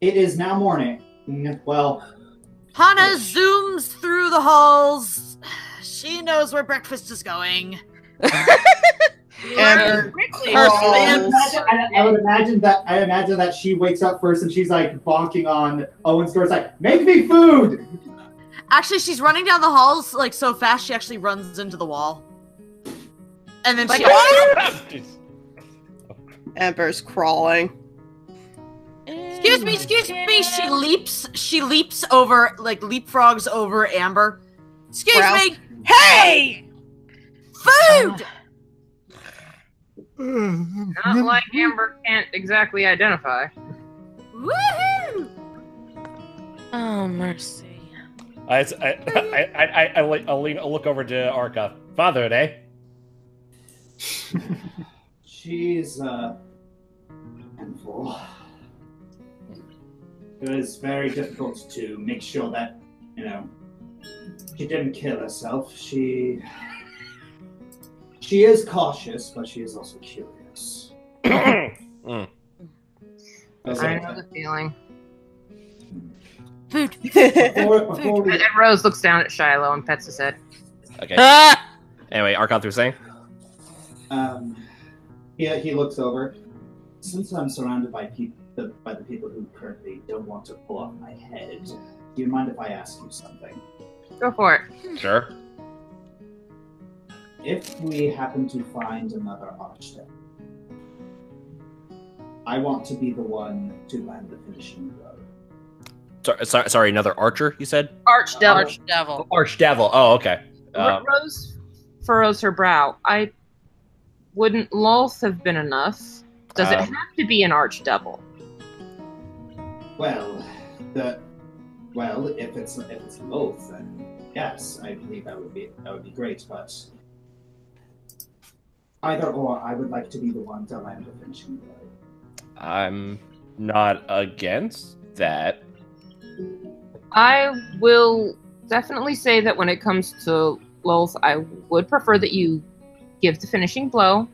It is now morning. Well, Hana zooms through the halls. She knows where breakfast is going. And I would imagine that she wakes up first and she's like bonking on Owen's door. It's like, make me food. Actually, she's running down the halls like so fast she actually runs into the wall. And then she Ember's crawling. Excuse me. She leaps over, like leapfrogs over Amber. Excuse me. Hey! Food! Not like Amber can't exactly identify. Woohoo! Oh, mercy. I'll look over to Arca. Father, eh? She's handful. It was very difficult to make sure that, she didn't kill herself. She is cautious, but she is also curious. I know the feeling. Food. And Rose looks down at Shiloh and pets his head. Okay. Anyway, Archon through saying? He looks over. Since I'm surrounded by the people who currently don't want to pull off my head, do you mind if I ask you something? Go for it. Sure. If we happen to find another archdevil, I want to be the one to land the finishing blow. Sorry, another archer, you said? Archdevil. Archdevil. Oh, okay. Rose furrows her brow. Wouldn't Lolth have been enough? Does it have to be an archdevil? Well, if it's Lolth, then yes, I believe that would be great. But either or, I would like to be the one to land the finishing blow. I'm not against that. I will definitely say that when it comes to Lolth, I would prefer that you give the finishing blow.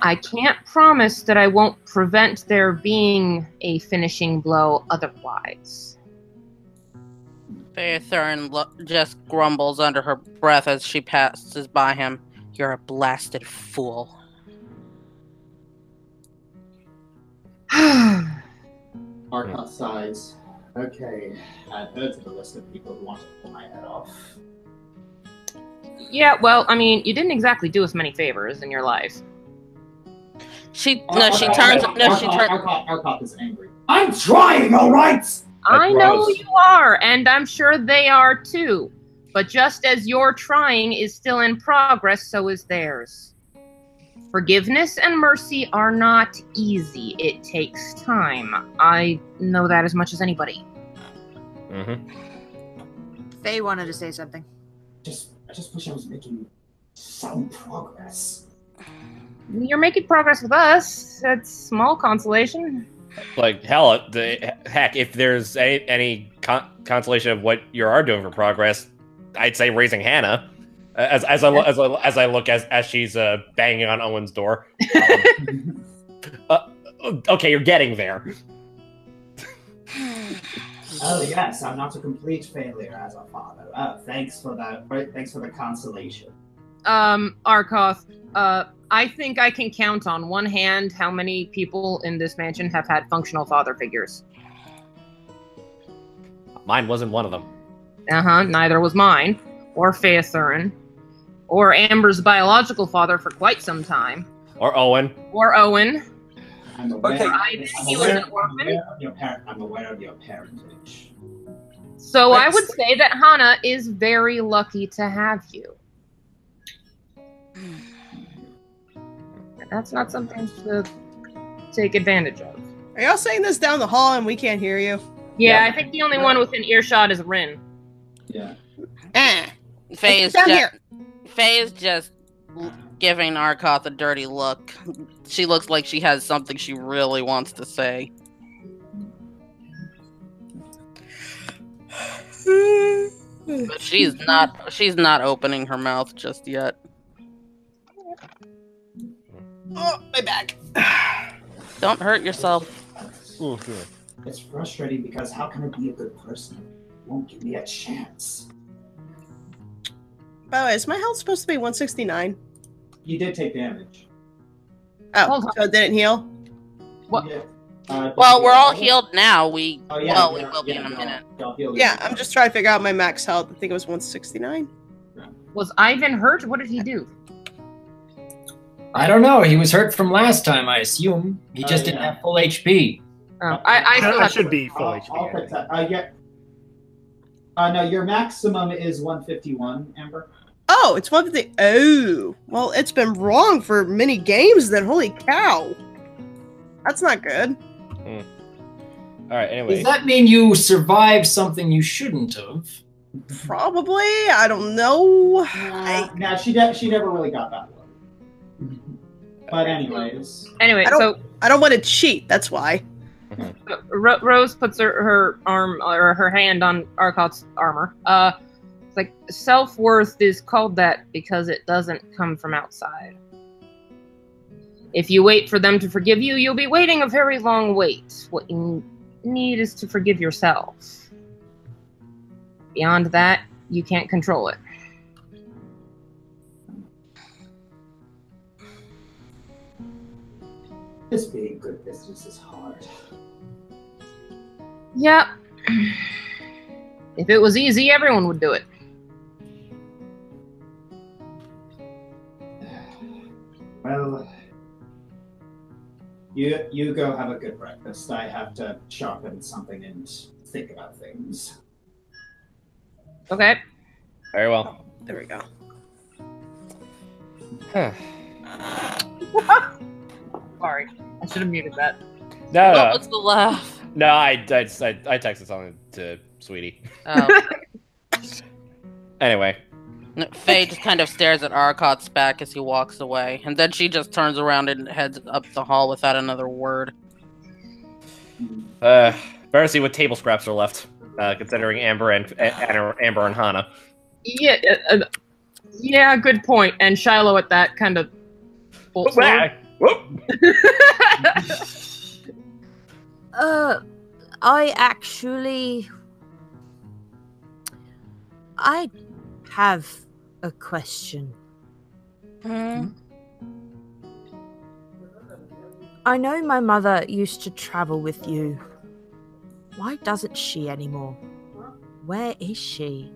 I can't promise that I won't prevent there being a finishing blow otherwise. Faethurin just grumbles under her breath as she passes by him. You're a blasted fool. Arcot sighs. Okay, add her to the list of people who want to pull my head off. Yeah, well, I mean, you didn't exactly do us many favors in your life. Arcot is angry. I'm trying, all right. I know you are, and I'm sure they are too. But just as your trying is still in progress, so is theirs. Forgiveness and mercy are not easy. It takes time. I know that as much as anybody. Mm-hmm. Faye wanted to say something. I just wish I was making some progress. You're making progress with us. That's small consolation. Like, heck, if there's any consolation of what you are doing for progress, I'd say raising Hannah. As I look as she's banging on Owen's door. Okay, you're getting there. Oh yes, I'm not a complete failure as a father. Thanks for that. Thanks for the consolation. Arkoth, I think I can count on one hand how many people in this mansion have had functional father figures. Mine wasn't one of them. Neither was mine, or Faethurin, or Amber's biological father for quite some time. Or Owen. I'm aware, He was an orphan. I'm aware of your parentage. So I would say that Hana is very lucky to have you. That's not something to take advantage of. Are y'all saying this down the hall and we can't hear you? Yeah, I think the only one within earshot is Rin. Yeah. Faye is just giving Arkoth a dirty look. She looks like she has something she really wants to say. But she's not opening her mouth just yet. Oh, my back. Don't hurt yourself. It's frustrating because how can I be a good person? It won't give me a chance. By the way, is my health supposed to be 169? You did take damage. Oh, Hold on. so it didn't heal? What? Yeah. Well, we're all healed now. We Oh, yeah, well, we yeah, will be yeah, in a minute. y'all healed Yeah, it. I'm just trying to figure out my max health. I think it was 169. Was Ivan hurt? What did he do? I don't know. He was hurt from last time, I assume. He just didn't yeah. have full HP. Oh, I still I have should be full I'll HP. fix that. No, your maximum is 151, Amber. Oh, it's 150. Oh, well, it's been wrong for many games then. Holy cow. That's not good. All right. Anyway, Does that mean you survived something you shouldn't have? Probably. I don't know. No, she never really got that one. But anyways. Anyway, I don't want to cheat. That's why. Rose puts her arm or her hand on Arcot's armor. It's like self-worth is called that because it doesn't come from outside. If you wait for them to forgive you, you'll be waiting a very long wait. What you need is to forgive yourself. Beyond that, you can't control it. Just being good business is hard. Yeah. If it was easy, everyone would do it. Well, you go have a good breakfast. I have to sharpen something and think about things. Okay. very well. There we go. Sorry. I should have muted that. No, What no, was the laugh? no. I texted something to Sweetie. Oh. Anyway, Faye just kind of stares at Arcot's back as he walks away, and then she just turns around and heads up the hall without another word. better see what table scraps are left. Considering Amber and Hana. Yeah, yeah, good point. And Shiloh at that kind of bolts forward. I have a question. I know my mother used to travel with you. Why doesn't she anymore? Where is she?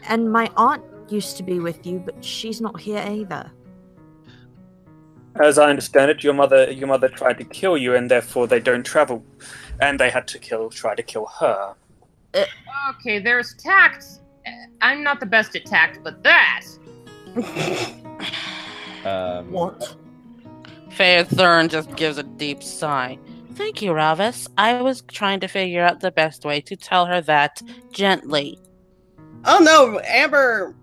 And my aunt used to be with you, but she's not here either. As I understand it, your mother tried to kill you, and therefore they don't travel, and they had to try to kill her. Okay, there's tact. I'm not the best at tact, but that. What? Faye Thurn just gives a deep sigh. Thank you, Ravis. I was trying to figure out the best way to tell her that gently. Oh no! Amber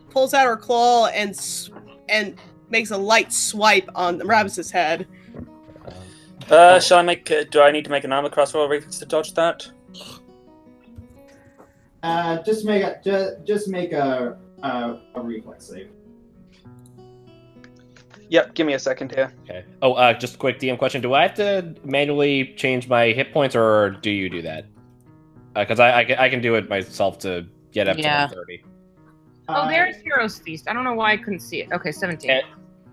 pulls out her claw and makes a light swipe on Ravis's head. Shall I make? Do I need to make an armor class roll reflex to dodge that? Just make a reflex save. Yep. Give me a second here. Okay. Oh, just a quick DM question: do I have to manually change my hit points, or do you do that? Because I can do it myself to get up to 130. Oh, there's Hero's Feast. I don't know why I couldn't see it. Okay, 17.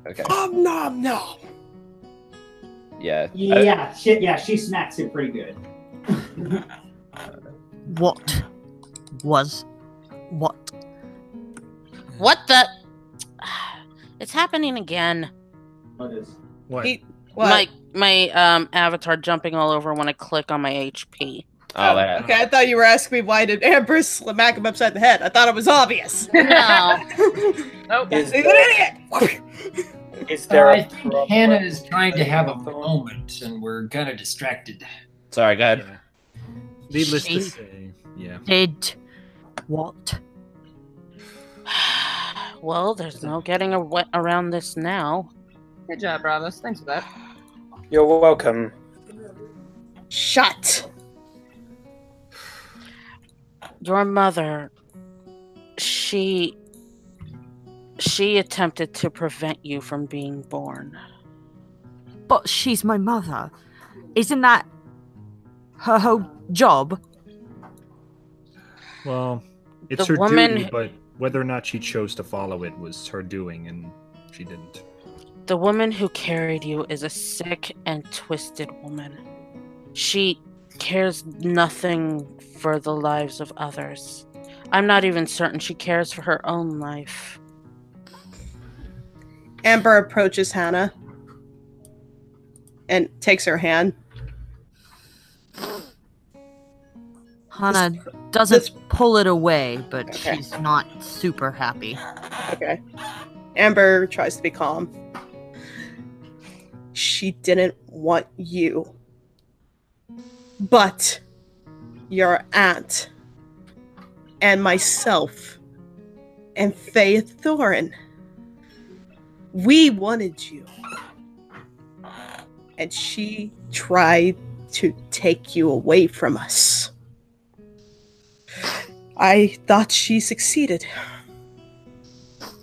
Okay. Nom nom. Yeah. Yeah, she smacks it pretty good. What was what? What the? It's happening again. What is? What? What? My avatar jumping all over when I click on my HP. Oh, that. Okay, I thought you were asking me why did Amber smack him upside the head. I thought it was obvious. No. Nope. He's an idiot. Is there I a think problem? Hannah is trying to have a moment, and we're kind of distracted. Sorry, go ahead. Yeah. Needless to She- say, yeah. Did what? Well, there's no getting around this now. Good job, Bravos. Thanks for that. You're welcome. Shut. Your mother, she attempted to prevent you from being born. But she's my mother. Isn't that her whole job? Well, it's The her woman- duty, but whether or not she chose to follow it was her doing, and she didn't. The woman who carried you is a sick and twisted woman. She cares nothing for the lives of others. I'm not even certain she cares for her own life. Amber approaches Hannah and takes her hand. Hannah doesn't this- pull it away, but Okay. she's not super happy. Okay. Amber tries to be calm. She didn't want you. But your aunt and myself and Faye Thorin, we wanted you. And she tried to take you away from us. I thought she succeeded.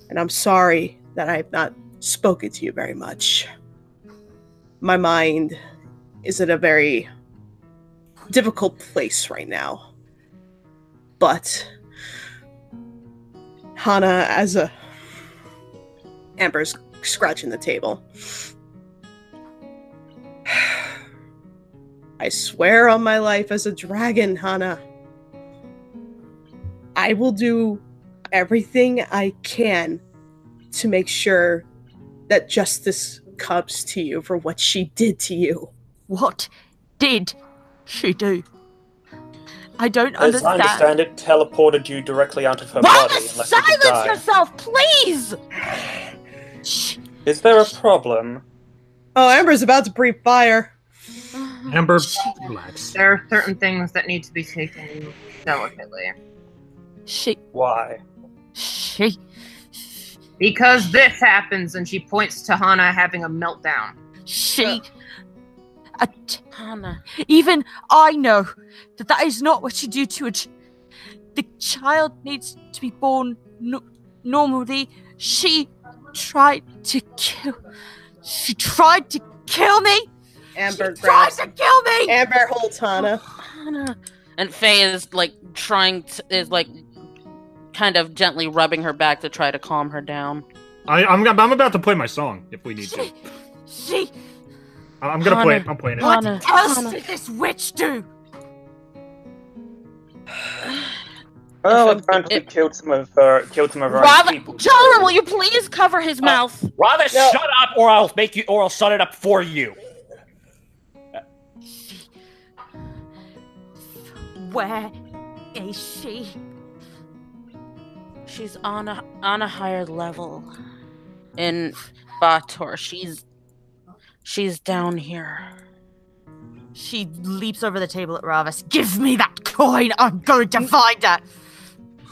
And I'm sorry that I've not spoken to you very much. My mind is at a very difficult place right now. But Hannah, Amber's scratching the table. I swear on my life as a dragon, Hannah, I will do everything I can to make sure that justice comes to you for what she did to you. What did she do? I don't As I understand. understand it, teleported you directly out of her body Wallace, unless you could silence die. yourself, please! Shh. Is there a problem? Oh, Amber's about to breathe fire. Amber, relax. There are certain things that need to be taken delicately. Why? She. Because this happens, and she points to Hannah having a meltdown. Hannah. Even I know that that is not what you do to a the child needs to be born normally. She tried to kill me. Amber She tried grabs. to kill me. Amber holds Hannah. Hannah. And Faye is like kind of gently rubbing her back to try to calm her down. I'm about to play my song if we need to. I'm gonna play it. I'm playing it. What Hannah, else Hannah. did this witch do? Well, If- apparently if- killed some of her own Rava, people. Jonah, will you please cover his mouth? Ravis, No. shut up, or I'll shut it up for you. Where is she? She's on a higher level in Bator. She's down here. She leaps over the table at Ravis. Give me that coin! I'm going to find her!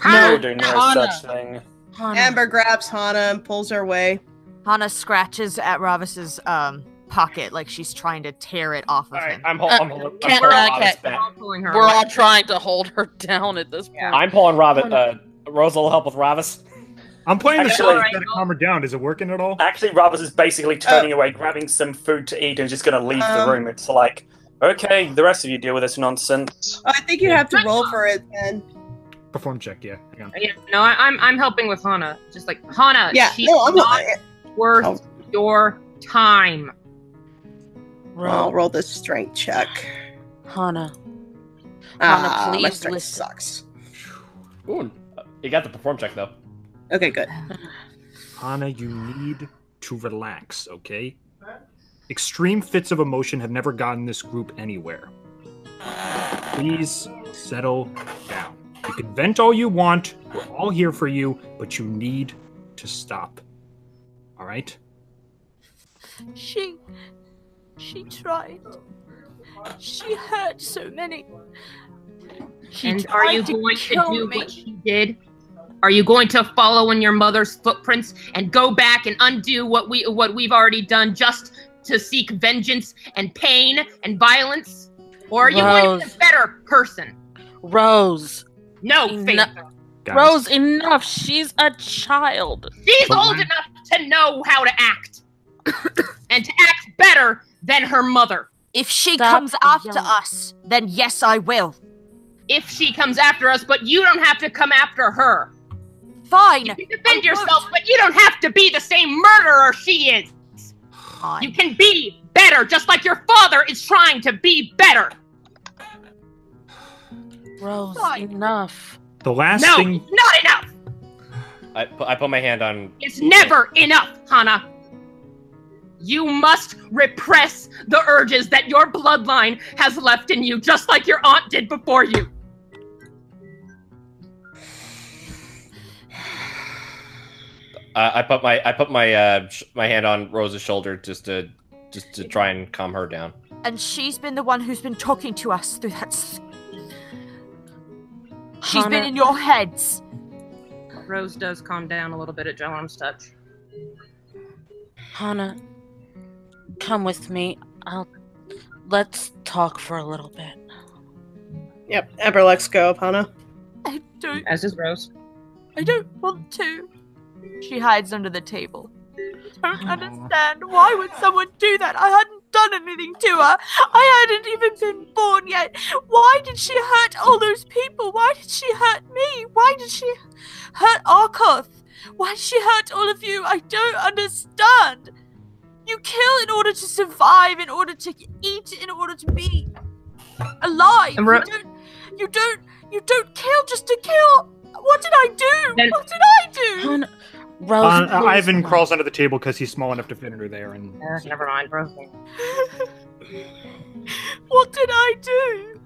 No, do no Hannah. such thing. Hannah. Amber grabs Hannah and pulls her away. Hannah scratches at Ravis's pocket like she's trying to tear it off of All right, him. I'm pulling Can't- Ravis okay. back. I'm pulling her We're away. all trying to hold her down at this point. I'm pulling Ravis. Rosa will help with Ravis. I'm playing the Actually- song to calm her down. Is it working at all? Actually, Ravis is basically turning away, grabbing some food to eat, and just going to leave the room. It's like, okay, the rest of you deal with this nonsense. I think you have to roll for it, then. Perform check, yeah. Hang on. Yeah, no, I'm helping with Hannah. Just like Hannah, Yeah, she's no, I'm not not. worth your time. I'll roll the strength check. Hannah. My please strength listen. sucks. Ooh, you got the perform check though. Okay, good. Hannah, you need to relax, okay? Extreme fits of emotion have never gotten this group anywhere. Please settle down. You can vent all you want. We're all here for you, but you need to stop. All right? She tried. She hurt so many. She And are you tried going to kill do me. what she did? Are you going to follow in your mother's footprints and go back and undo what we've already done just to seek vengeance and pain and violence? Or are you going to be a better person? Rose. No, Eno- Faith. Guys, Rose, enough. She's a child. She's But old when- enough to know how to act. And to act better than her mother. If she Stop comes after yelling. us, then yes, I will. If she comes after us, but you don't have to come after her. Fine. You can defend yourself, but you don't have to be the same murderer she is. Fine. You can be better, just like your father is trying to be better. Rose, Fine. enough. The last No, thing. it's not enough. I put my hand on. It's never enough, Hana. You must repress the urges that your bloodline has left in you, just like your aunt did before you. I put my hand on Rose's shoulder just to try and calm her down. And she's been the one who's been talking to us through that. She's been in your heads. Rose does calm down a little bit at Joan's touch. Hana, come with me. Let's talk for a little bit. Yep, Ember lets go of Hana. I don't. As is Rose. I don't want to. She hides under the table. I don't understand. Why would someone do that? I hadn't done anything to her. I hadn't even been born yet. Why did she hurt all those people? Why did she hurt me? Why did she hurt Arkoth? Why did she hurt all of you? I don't understand. You kill in order to survive, in order to eat, in order to be alive. You don't kill just to kill. What did I do? What did I do? Hana, Rose, Ivan crawls under the table because he's small enough to fit under there. And Never mind, Rose. What did I do?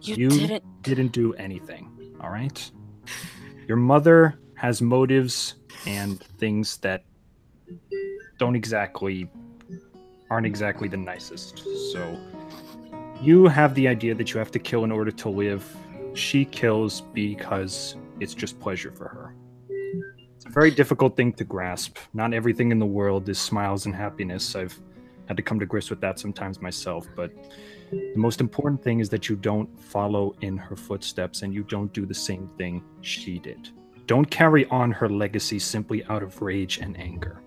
You didn't do anything. All right. Your mother has motives and things that aren't exactly the nicest. So you have the idea that you have to kill in order to live. She kills because it's just pleasure for her. It's a very difficult thing to grasp. Not everything in the world is smiles and happiness. I've had to come to grips with that sometimes myself, but the most important thing is that you don't follow in her footsteps and you don't do the same thing she did. Don't carry on her legacy simply out of rage and anger.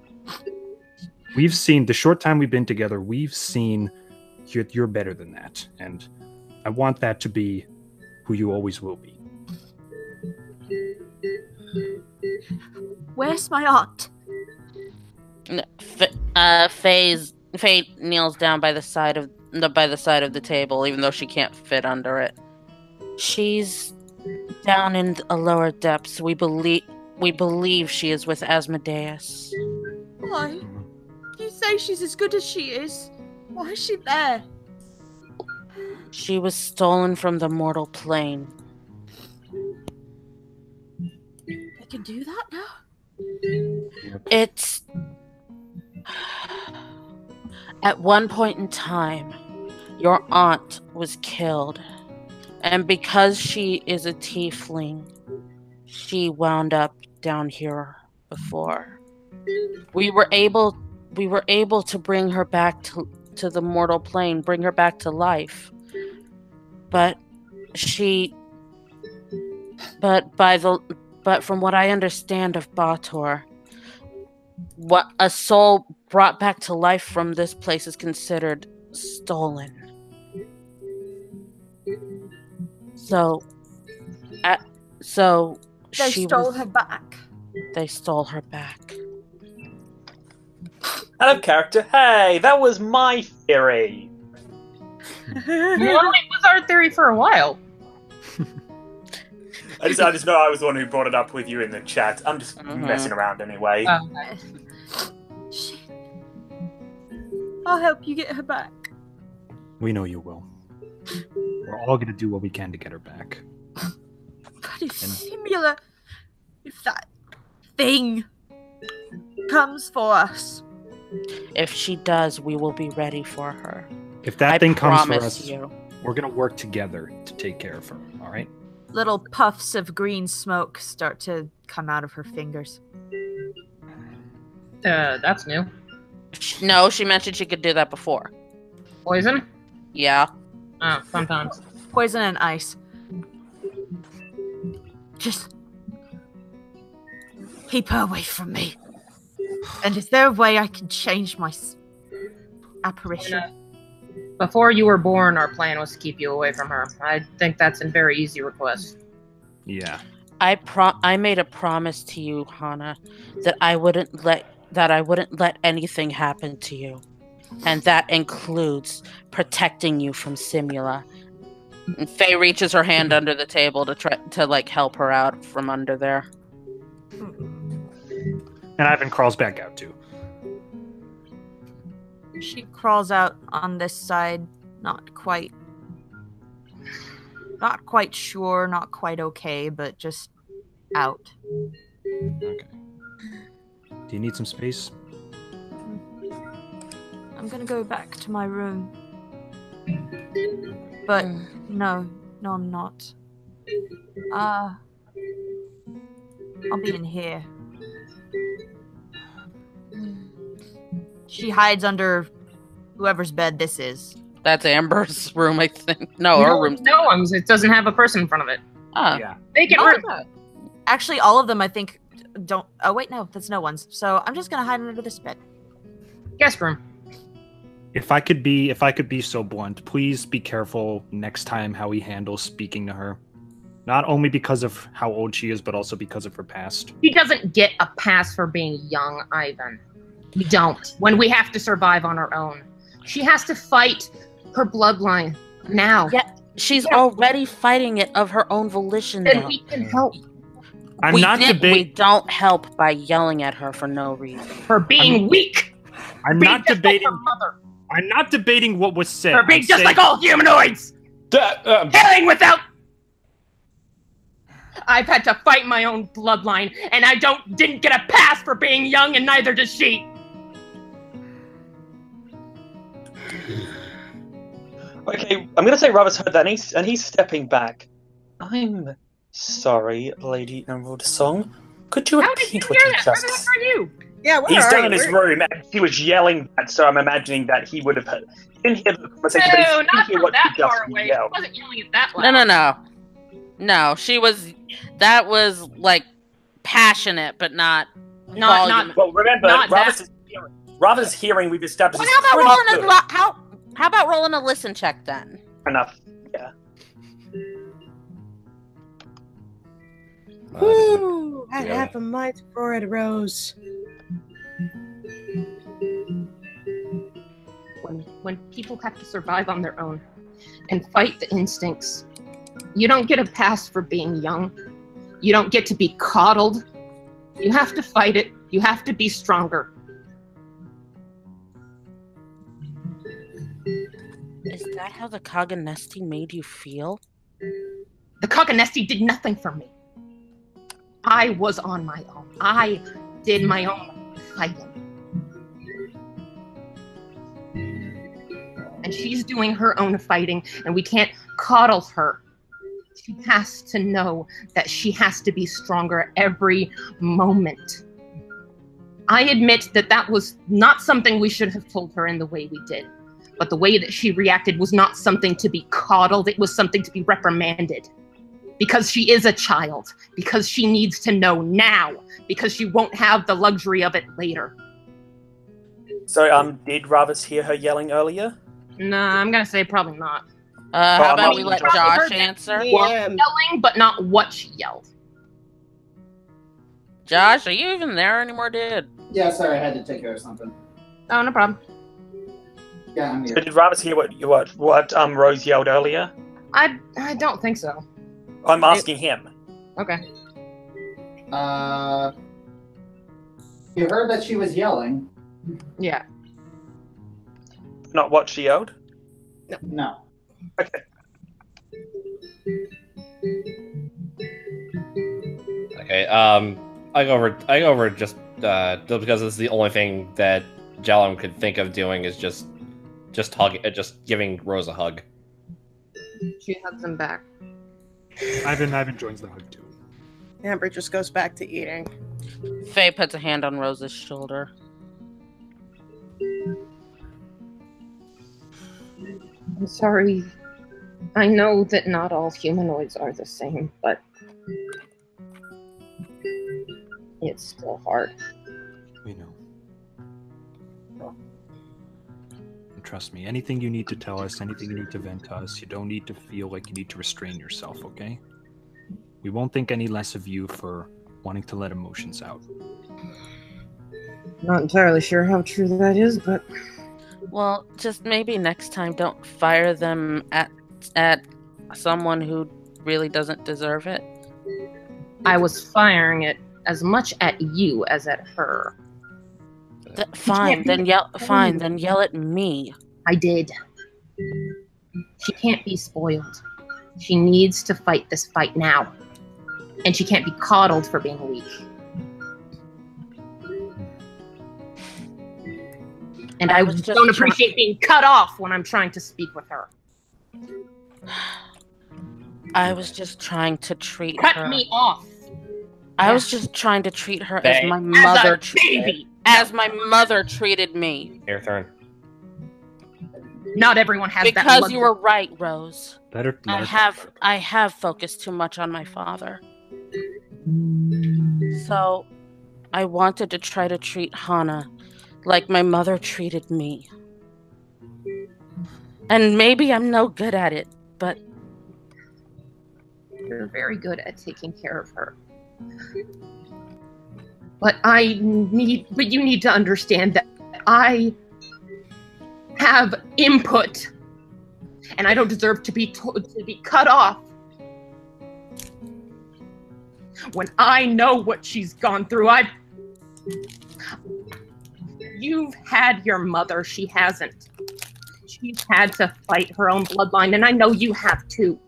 We've seen, the short time we've been together, we've seen you're better than that, and I want that to be who you always will be. Where's my aunt? Faye kneels down by the side of the table, even though she can't fit under it. She's down in the lower depths. We believe she is with Asmodeus. Why? You say she's as good as she is. Why is she there? She was stolen from the mortal plane. They can do that now? It's... At one point in time, your aunt was killed. And because she is a tiefling, she wound up down here before. We were able to bring her back to the mortal plane, bring her back to life. But from what I understand of Bator, what a soul brought back to life from this place is considered stolen. So They stole her back. They stole her back. Out of character. Hey, that was my theory. Well, it was our theory for a while. I just know I was the one who brought it up with you in the chat. I'm just messing around anyway. Shit. I'll help you get her back. We know you will. We're all going to do what we can to get her back. But if Simula, if that thing comes for us. If she does, we will be ready for her. If that thing comes for us, you. we're going to work together to take care of her, all right? Little puffs of green smoke start to come out of her fingers. That's new. No, she mentioned she could do that before. Poison? Yeah. Oh, sometimes. Poison and ice. Just keep her away from me. And is there a way I can change my apparition? Before you were born, our plan was to keep you away from her. I think that's a very easy request. Yeah. I made a promise to you, Hana, that I wouldn't let anything happen to you. And that includes protecting you from Simula. And Faye reaches her hand under the table to try to like help her out from under there. And Ivan crawls back out too. She crawls out on this side, not quite sure, not quite okay, but just out. Okay. Do you need some space? I'm gonna go back to my room. But no, I'm not. I'll be in here. She hides under whoever's bed this is. That's Amber's room, I think. No, her room. No, it doesn't have a person in front of it. Ah. Yeah. Make it Oh, room. actually, all of them, I think, don't. Oh wait, no, that's no one's. So I'm just gonna hide under this bed. Guest room. If I could be so blunt, please be careful next time how he handles speaking to her. Not only because of how old she is, but also because of her past. She doesn't get a pass for being young, Ivan. We don't. When we have to survive on our own. She has to fight her bloodline now. Yeah, she's already fighting it of her own volition. Then though. we can help. We don't help by yelling at her for no reason. For being weak. I'm not debating. I'm not debating what was said. For being just like all humanoids. Killing without. I've had to fight my own bloodline, and I didn't get a pass for being young, and neither does she. Okay, I'm gonna say Robert's heard that, and he's stepping back. I'm sorry, Lady Emerald Song. Could you repeat what you just said? Where are you? Yeah, where He's are down you? in his room, and he was yelling that, so I'm imagining that he would have heard. He didn't hear the conversation, but No, he not didn't hear from what that he just far away. She yelled. wasn't yelling it that loud. No, that was like passionate, but not volume. Well, remember, not Robert's hearing, we've established. Well, is how about pretty rolling good. how about rolling a listen check then? Enough. Yeah. Woo! I Yeah. have a mind for it, Rose. When people have to survive on their own and fight the instincts, you don't get a pass for being young. You don't get to be coddled. You have to fight it. You have to be stronger. Is that how the Kaganesti made you feel? The Kaganesti did nothing for me. I was on my own. I did my own fighting. And she's doing her own fighting, and we can't coddle her. She has to know that she has to be stronger every moment. I admit that was not something we should have told her in the way we did. But the way that she reacted was not something to be coddled. It was something to be reprimanded. Because she is a child. Because she needs to know now. Because she won't have the luxury of it later. So, did Ravis hear her yelling earlier? Nah, I'm gonna say probably not. How about I we mean, let probably Josh heard that. answer? Yeah. Yelling, but not what she yelled. Josh, are you even there anymore, dude? Yeah, sorry, I had to take care of something. Oh, no problem. Yeah, I'm So here. did Ravis hear what Rose yelled earlier? I don't think so. I'm asking him. Okay. You heard that she was yelling. Yeah. Not what she yelled? No. Okay. Okay, I go over just because this is the only thing that Jalum could think of doing is just giving Rose a hug. She hugs him back. Ivan joins the hug too. Amber just goes back to eating. Faye puts a hand on Rose's shoulder. I'm sorry. I know that not all humanoids are the same, but it's still hard. We know. I'm Trust me. Anything you need to tell us, anything you need to vent to us, you don't need to feel like you need to restrain yourself, okay? We won't think any less of you for wanting to let emotions out. Not entirely sure how true that is, but... Well, just maybe next time don't fire them at someone who really doesn't deserve it. I was firing it as much at you as at her. Fine, then yell at me. I did. She can't be spoiled. She needs to fight this fight now. And she can't be coddled for being weak. And I don't appreciate being cut off when I'm trying to speak with her. I was just trying to treat her. Cut me off. I was just trying to treat her as my mother as my mother treated me. Your turn. Not everyone has that. Because you were right, Rose. Better. I have focused too much on my father. So I wanted to try to treat Hana like my mother treated me. And maybe I'm no good at it, but you're very good at taking care of her. But you need to understand that I have input, and I don't deserve to be cut off when I know what she's gone through. You've had your mother, she hasn't. She's had to fight her own bloodline, and I know you have too.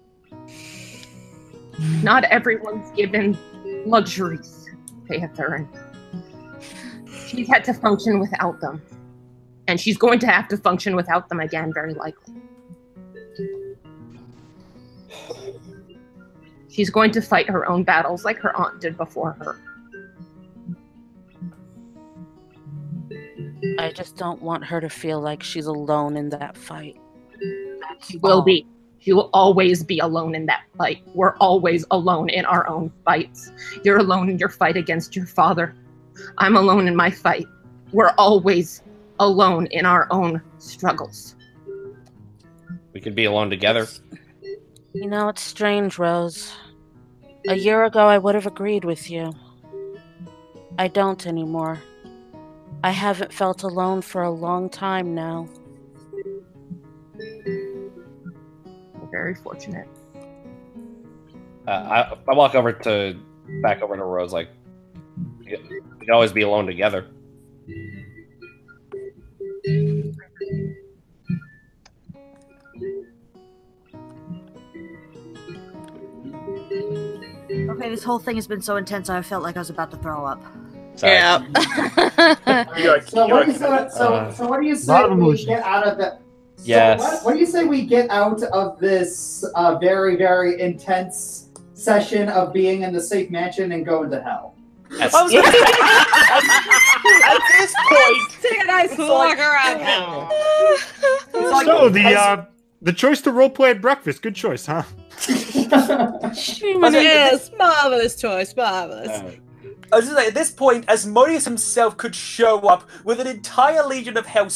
Not everyone's given luxuries, Theathurin. She's had to function without them. And she's going to have to function without them again, very likely. She's going to fight her own battles like her aunt did before her. I just don't want her to feel like she's alone in that fight. She will be. She will always be alone in that fight. We're always alone in our own fights. You're alone in your fight against your father. I'm alone in my fight. We're always alone in our own struggles. We could be alone together. You know, it's strange, Rose. A year ago, I would have agreed with you. I don't anymore. I haven't felt alone for a long time now. We're very fortunate. I walk back over to Rose, like, we can always be alone together. Okay, this whole thing has been so intense I felt like I was about to throw up. Sorry. Yeah. So what do you say we get out of the... Yes. What do you say we get out of this very, very intense session of being in the safe mansion and go into hell? At this point, take a nice look around hell. So the choice to roleplay at breakfast, good choice, huh? Yes, marvelous choice, marvelous. I was just like, at this point, Asmodeus himself could show up with an entire legion of hell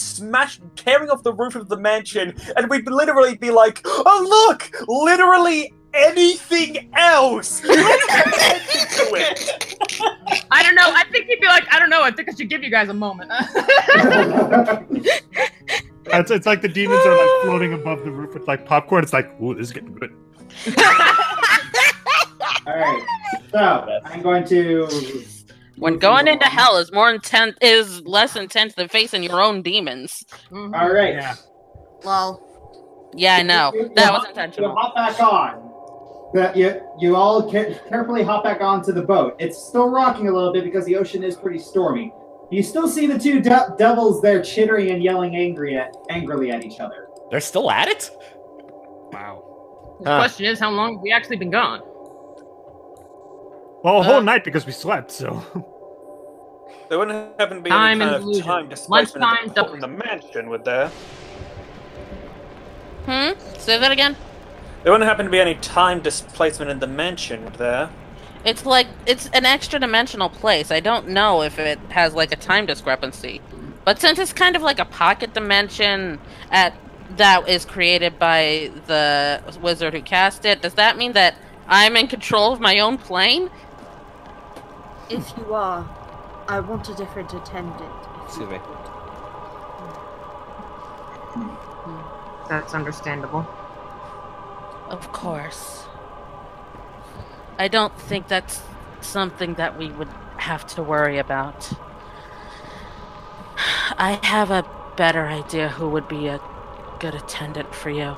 tearing off the roof of the mansion, and we'd literally be like, oh look! Literally anything else! Let's get into it! I don't know, I think he'd be like, I don't know, I think I should give you guys a moment. It's like the demons are like floating above the roof with like popcorn. It's like, ooh, this is getting good. Alright, so I'm going to... When going into hell is less intense than facing your own demons. Mm-hmm. Alright. Yeah. Well, yeah, I know. That was intentional. You hop back on. You all carefully hop back onto the boat. It's still rocking a little bit because the ocean is pretty stormy. You still see the two devils there chittering and yelling angrily at each other. They're still at it? Wow. The question is, how long have we actually been gone? Well, a whole night because we slept, so... There wouldn't happen to be Time any and kind of time displacement Lunchtime, in the mansion, would there? Say that again? There wouldn't happen to be any time displacement in the mansion, would there? It's like, it's an extra dimensional place. I don't know if it has like a time discrepancy. But since it's kind of like a pocket dimension that is created by the wizard who cast it, does that mean that I'm in control of my own plane? If you are, I want a different attendant. Excuse me. That's understandable. Of course. I don't think that's something that we would have to worry about. I have a better idea who would be a good attendant for you.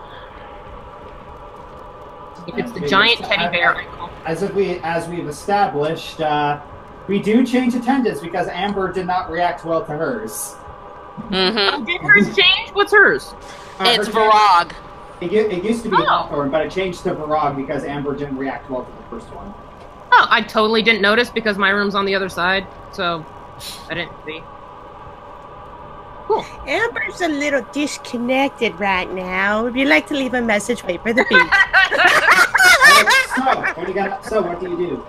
If it's the giant teddy bear. As we've established, we do change attendants because Amber did not react well to hers. Mm-hmm. Did hers change? What's hers? It's her Varog. It used to be Oh. Hawthorne, but it changed to Varog because Amber didn't react well to the first one. Oh, I totally didn't notice because my room's on the other side, so I didn't see. Cool. Amber's a little disconnected right now. If you'd like to leave a message, wait for the beep. So what do you do?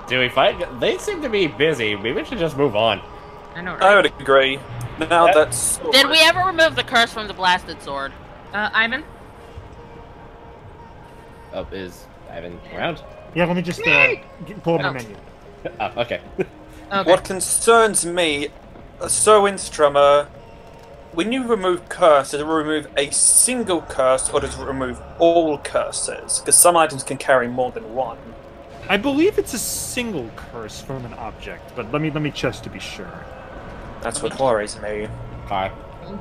Do we fight? They seem to be busy. Maybe we should just move on. I know, right? I would agree. Now that's... Did we ever remove the curse from the blasted sword? Ivan? Oh, is Ivan around? Yeah, let me just pull up my menu. Oh, okay. Okay. What concerns me, Sir Windstrummer, when you remove curse, does it remove a single curse or does it remove all curses? Because some items can carry more than one. I believe it's a single curse from an object, but let me check to be sure. That's what worries me. Alright.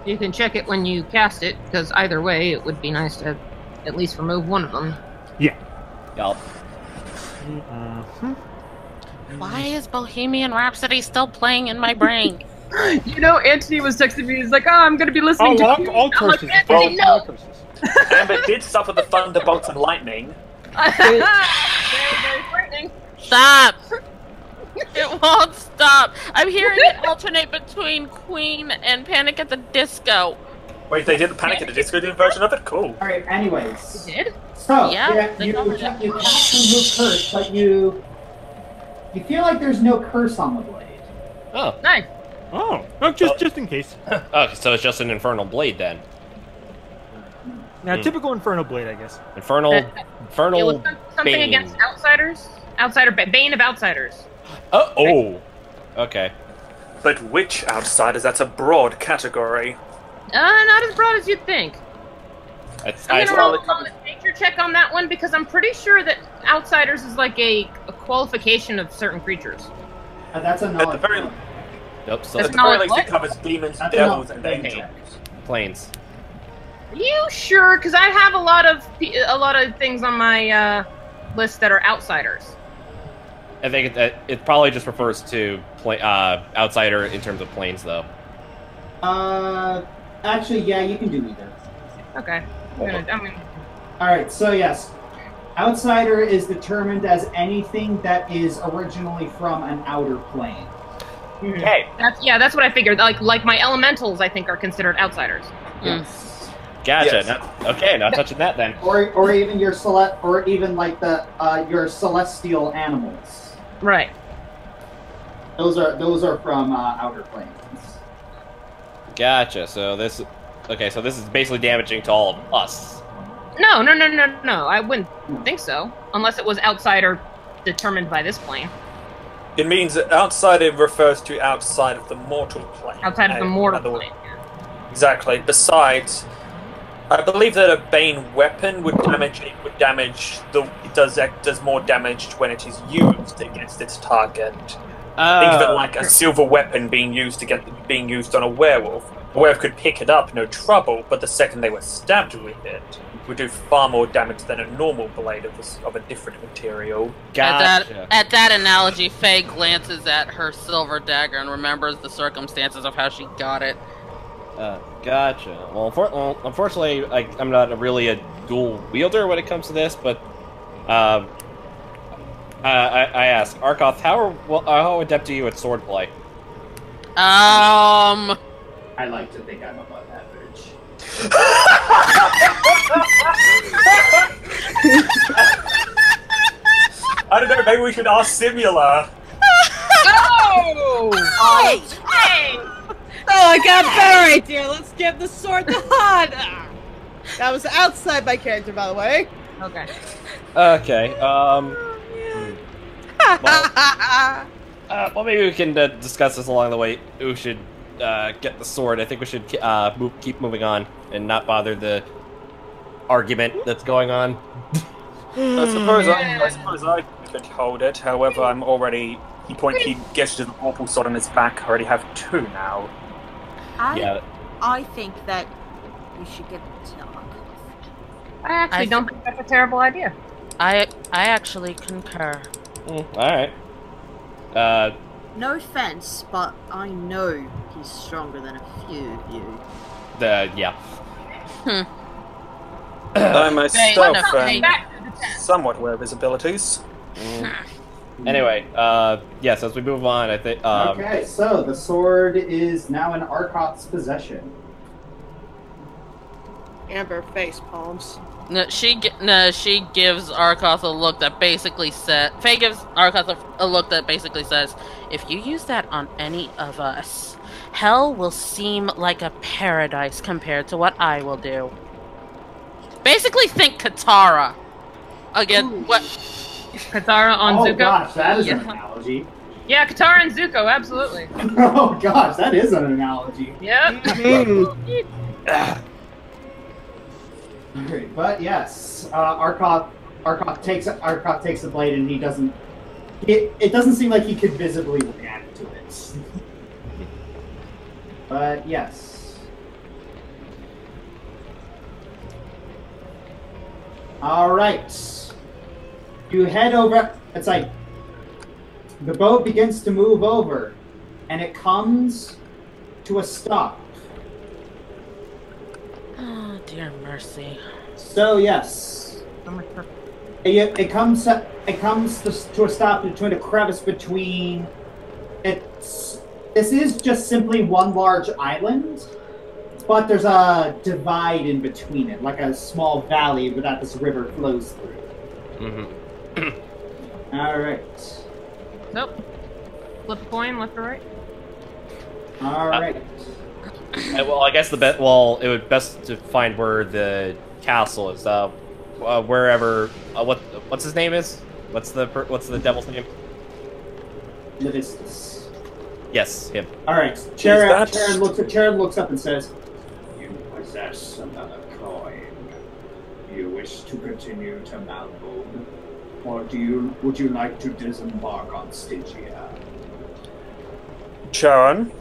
You can check it when you cast it, because either way, it would be nice to at least remove one of them. Yeah. Yup. Why is Bohemian Rhapsody still playing in my brain? You know, Anthony was texting me. He's like, "Oh, I'm going to be listening to you." all I'm like, curses. Anthony, all no. curses. Amber did suffer the thunderbolts and lightning. Very, very frightening. Stop! It won't stop. I'm hearing it alternate between Queen and Panic at the Disco. Wait, they did the Panic at the Disco version of it? Cool. Alright, anyways. You did? So, Yeah, they you covered cast it. remove curse, but you feel like there's no curse on the blade. Oh. Nice. Oh, just in case. Okay, so it's just an infernal blade then. Now, typical Infernal Blade, I guess. Infernal It was something Bane. against outsiders? Bane of outsiders. Oh. Okay. But which outsiders? That's a broad category. Not as broad as you'd think. That's, I'm I, gonna roll a nature check on that one because I'm pretty sure that outsiders is like a qualification of certain creatures. That's a At the knowledge. very, check. nope, so at That's the very not least, what? it covers demons, That's a devils, knowledge and check. angels. planes. You sure? Because I have a lot of things on my list that are outsiders. I think it probably just refers to outsider in terms of planes, though. Actually, yeah, you can do either. Okay. I'm gonna Alright, so yes. Outsider is determined as anything that is originally from an outer plane. Okay. That's what I figured. Like my elementals, I think, are considered outsiders. Yes. Gotcha. Yes. Not touching that then. Or even your like the your celestial animals. Right. Those are from outer planes. Gotcha. So this is basically damaging to all of us. No. I wouldn't think so, unless it was outsider determined by this plane. It means that outsider refers to outside of the mortal plane. Outside of the mortal In other plane. Exactly. Besides, I believe that a Bane weapon does more damage when it is used against its target. Think of it like a silver weapon being used on a werewolf. A werewolf could pick it up, no trouble, but the second they were stabbed with it, would do far more damage than a normal blade of a different material. Gotcha. At that analogy, Faye glances at her silver dagger and remembers the circumstances of how she got it. Gotcha. Well, unfortunately, I'm not really a dual wielder when it comes to this, but I ask, Arkoth, how adept are you at swordplay? I like to think I'm above average. I don't know, maybe we should ask Simula. Oh! Hey! Hey! No, I got a better idea. Let's give the sword to Han. That was outside my character, by the way. Okay. Okay. Well, maybe we can discuss this along the way. Who should get the sword? I think we should keep moving on and not bother the argument that's going on. I suppose I could hold it. However, I'm already. He gets to the vorpal sword on his back. I already have 2 now. I think that you should give it to Ark. I actually don't think that's a terrible idea. I actually concur. All right. No offense, but I know he's stronger than a few of you. Yeah. I myself Hey, am somewhat aware of his abilities. Anyway, yes, as we move on, I think. Okay, so the sword is now in Arcot's possession. Amber face palms. She gives Arkoth a look that basically says. Faye gives Arkoth a look that basically says, "If you use that on any of us, hell will seem like a paradise compared to what I will do." Basically, think Katara. Again, Ooh. what? Katara on Zuko? Oh gosh, that is an analogy. Yeah, Katara and Zuko, absolutely. Oh gosh, that is an analogy. Yep. Alright, but yes, Arkoth takes the blade and he doesn't. It doesn't seem like he could visibly react to it. But yes. All right. You head over. It's like the boat begins to move over, and it comes to a stop. Oh, dear mercy. So yes, it comes to a stop between a crevice between. This is just simply one large island, but there's a divide in between it, like a small valley that this river flows through. All right. Nope. Flip a coin, left or right? All right. Well, I guess it would best to find where the castle is. Wherever. What's his name is? What's the devil's name? Levistus. Yes, him. All right. Charon looks up and says, "You possess another coin. You wish to continue to Malvold, or would you like to disembark on Stygia?" Charon,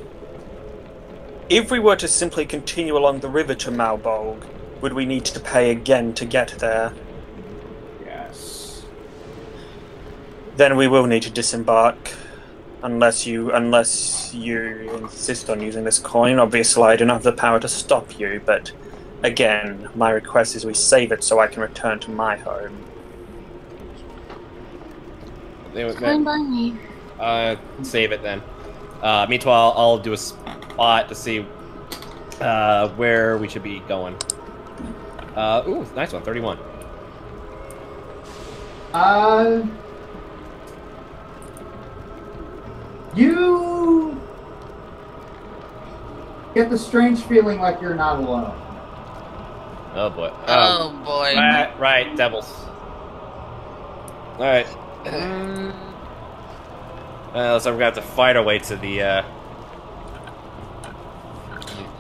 if we were to simply continue along the river to Malbolg, would we need to pay again to get there? Yes. Then we will need to disembark, unless you insist on using this coin. Obviously, I don't have the power to stop you, but again, my request is we save it so I can return to my home. Fine by me. Save it then. Meanwhile, I'll do a spot to see where we should be going. Ooh, nice one, 31. You get the strange feeling like you're not alone. Oh boy. Oh boy. Right, devils. Alright. So we're gonna have to fight our way to the,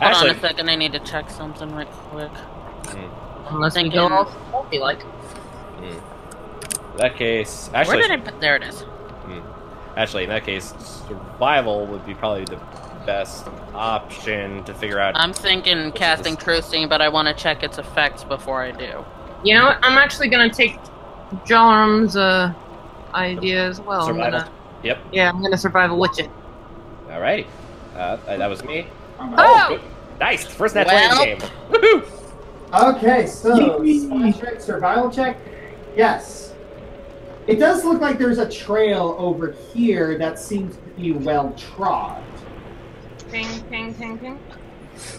Hold on a second, I need to check something right quick. Unless we go off multi like. In that case, actually, where did I put? There it is. Actually, in that case, survival would be probably the best option to figure out. I'm thinking casting Truthing, but I want to check its effects before I do. You know what? I'm actually gonna take Jarm's idea as well. Survival. Yep. Yeah, I'm gonna survival witch it. Alrighty. That was me. Oh! Nice! First net 20 game. Woohoo! Okay, so splash check, survival check. Yes. It does look like there's a trail over here that seems to be well trod. Ping, ping, ping, ping.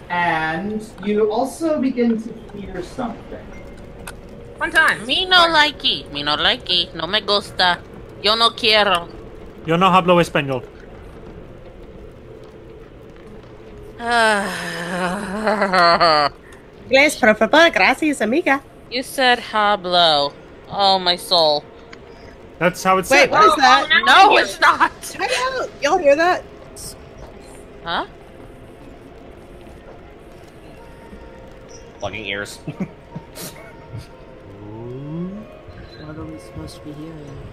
And you also begin to hear something. Fun time. Me no likey. Me no likey. No me gusta. Yo no quiero. Yo no hablo español. Gracias, por favor, gracias, amiga. You said hablo. Oh, my soul. That's how it's Wait, said. what is that? No, it's not. Time out. Y'all hear that? Huh? Plugging ears. What are we supposed to be hearing?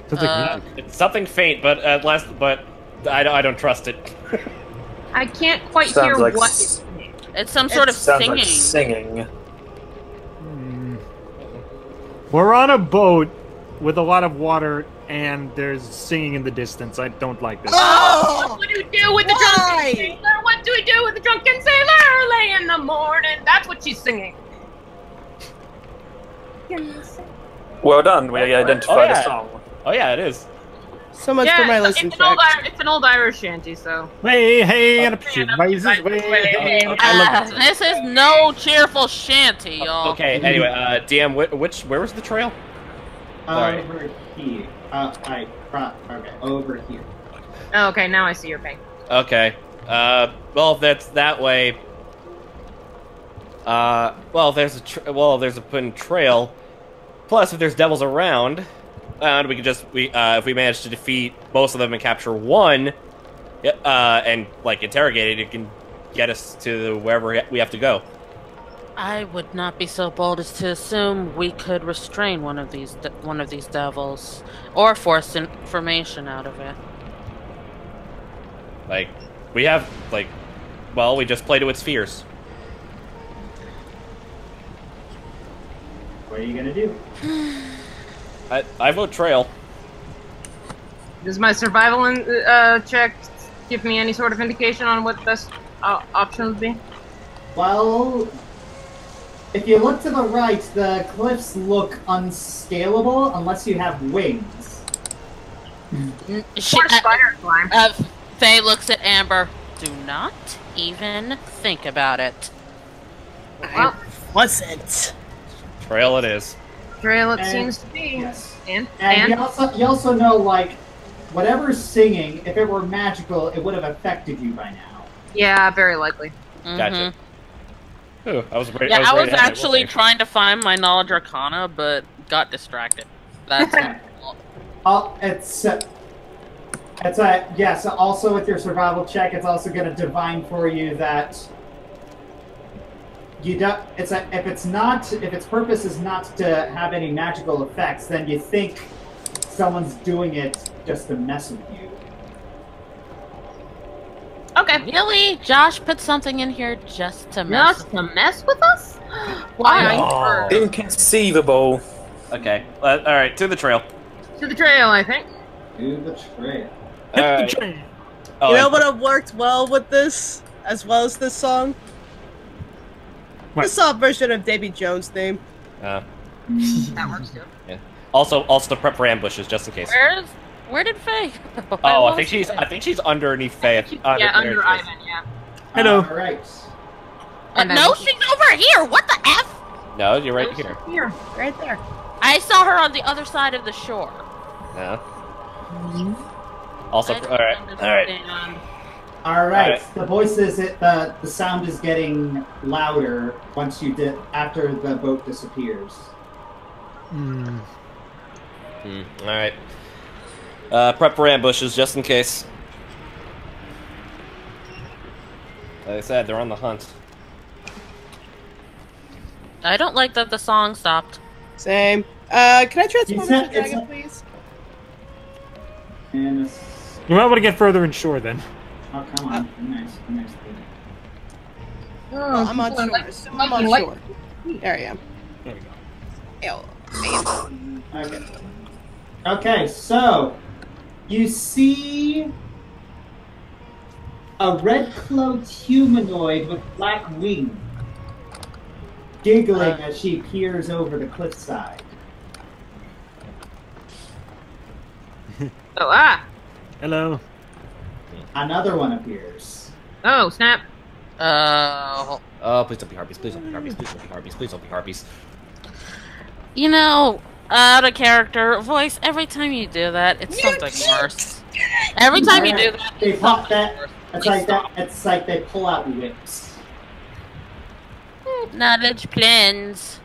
Sounds like music. It's something faint, but at last, but I don't trust it. I can't quite Sounds hear like what. It's some sort of Sounds singing. like singing. We're on a boat with a lot of water, and there's singing in the distance. I don't like this. Oh! What do we do with the Why? drunken sailor? What do we do with the drunken sailor early in the morning? That's what she's singing. Well done. We identified yeah. a song. Oh yeah, it is. So much for my listen it's check. it's an old Irish shanty, so. Hey, and a Yeah, rises, I love This is no cheerful shanty, y'all. Okay. Anyway, DM, where was the trail? Sorry. Over here. Okay, over here. Oh, okay, now I see your ping. Okay. Well, if that's that way. Well, there's a pin trail. Plus, if there's devils around, and we could just if we manage to defeat most of them and capture one, and like interrogate it, it can get us to wherever we have to go. I would not be so bold as to assume we could restrain one of these devils, or force information out of it. Like, we have we just play to its fears. What are you gonna do? I vote trail. Does my survival check give me any sort of indication on what the best option would be? Well, if you look to the right, the cliffs look unscalable unless you have wings. Or spider climb. Faye looks at Amber. Do not even think about it. Well, Wasn't. Trail it is. trail it And- seems to be. Yes. And you also know, like, whatever's singing, if it were magical, it would have affected you by now. yeah, very likely. Gotcha. Ooh, I was ready. Yeah, I was ready to have it, actually wasn't trying to find my knowledge arcana, but got distracted. That's Yes. Also, with your survival check, it's also going to divine for you that you don't. If its purpose is not to have any magical effects, then you think someone's doing it just to mess with you. Okay. Really? Josh put something in here just to mess. Just to mess with us? Why? Oh. Inconceivable. Okay. All right. To the trail. To the trail, I think. Do the trail. All right. Oh, You know and- what have worked well with this, as well as this song? What? The soft version of Davy Jones' theme. That works too. Also to prep for ambushes, just in case. Where did Faye go? Oh, I lost think she's underneath Faye. Under Ivan, yeah. Hello. All right. And then- No, she's over here! What the F? No, you're right here. Here. Right there. I saw her on the other side of the shore. No. Also, I all don't right. understand. All right. Alright. The voices, the sound is getting louder once after the boat disappears. Hmm. All right. Prep for ambushes, just in case. Like I said, they're on the hunt. I don't like that the song stopped. Same. Can I transform It's not- into a it's dragon, not- please? And You might want to get further inshore then. oh, come on, nice. Oh, I'm on shore. I'm on shore. There I am. There we go. Ew. Okay. Okay, so you see a red-cloaked humanoid with black wings giggling as she peers over the cliffside. Oh, Hello. Another one appears. Oh, snap. Oh. Oh, please don't be harpies. Please don't be harpies. Please don't be harpies. Please don't be harpies. You know, out of character voice, every time you do that, it's something worse. Every time you do that, They it's pop something that. worse. It's like that. It's like they pull out whips. Knowledge plans.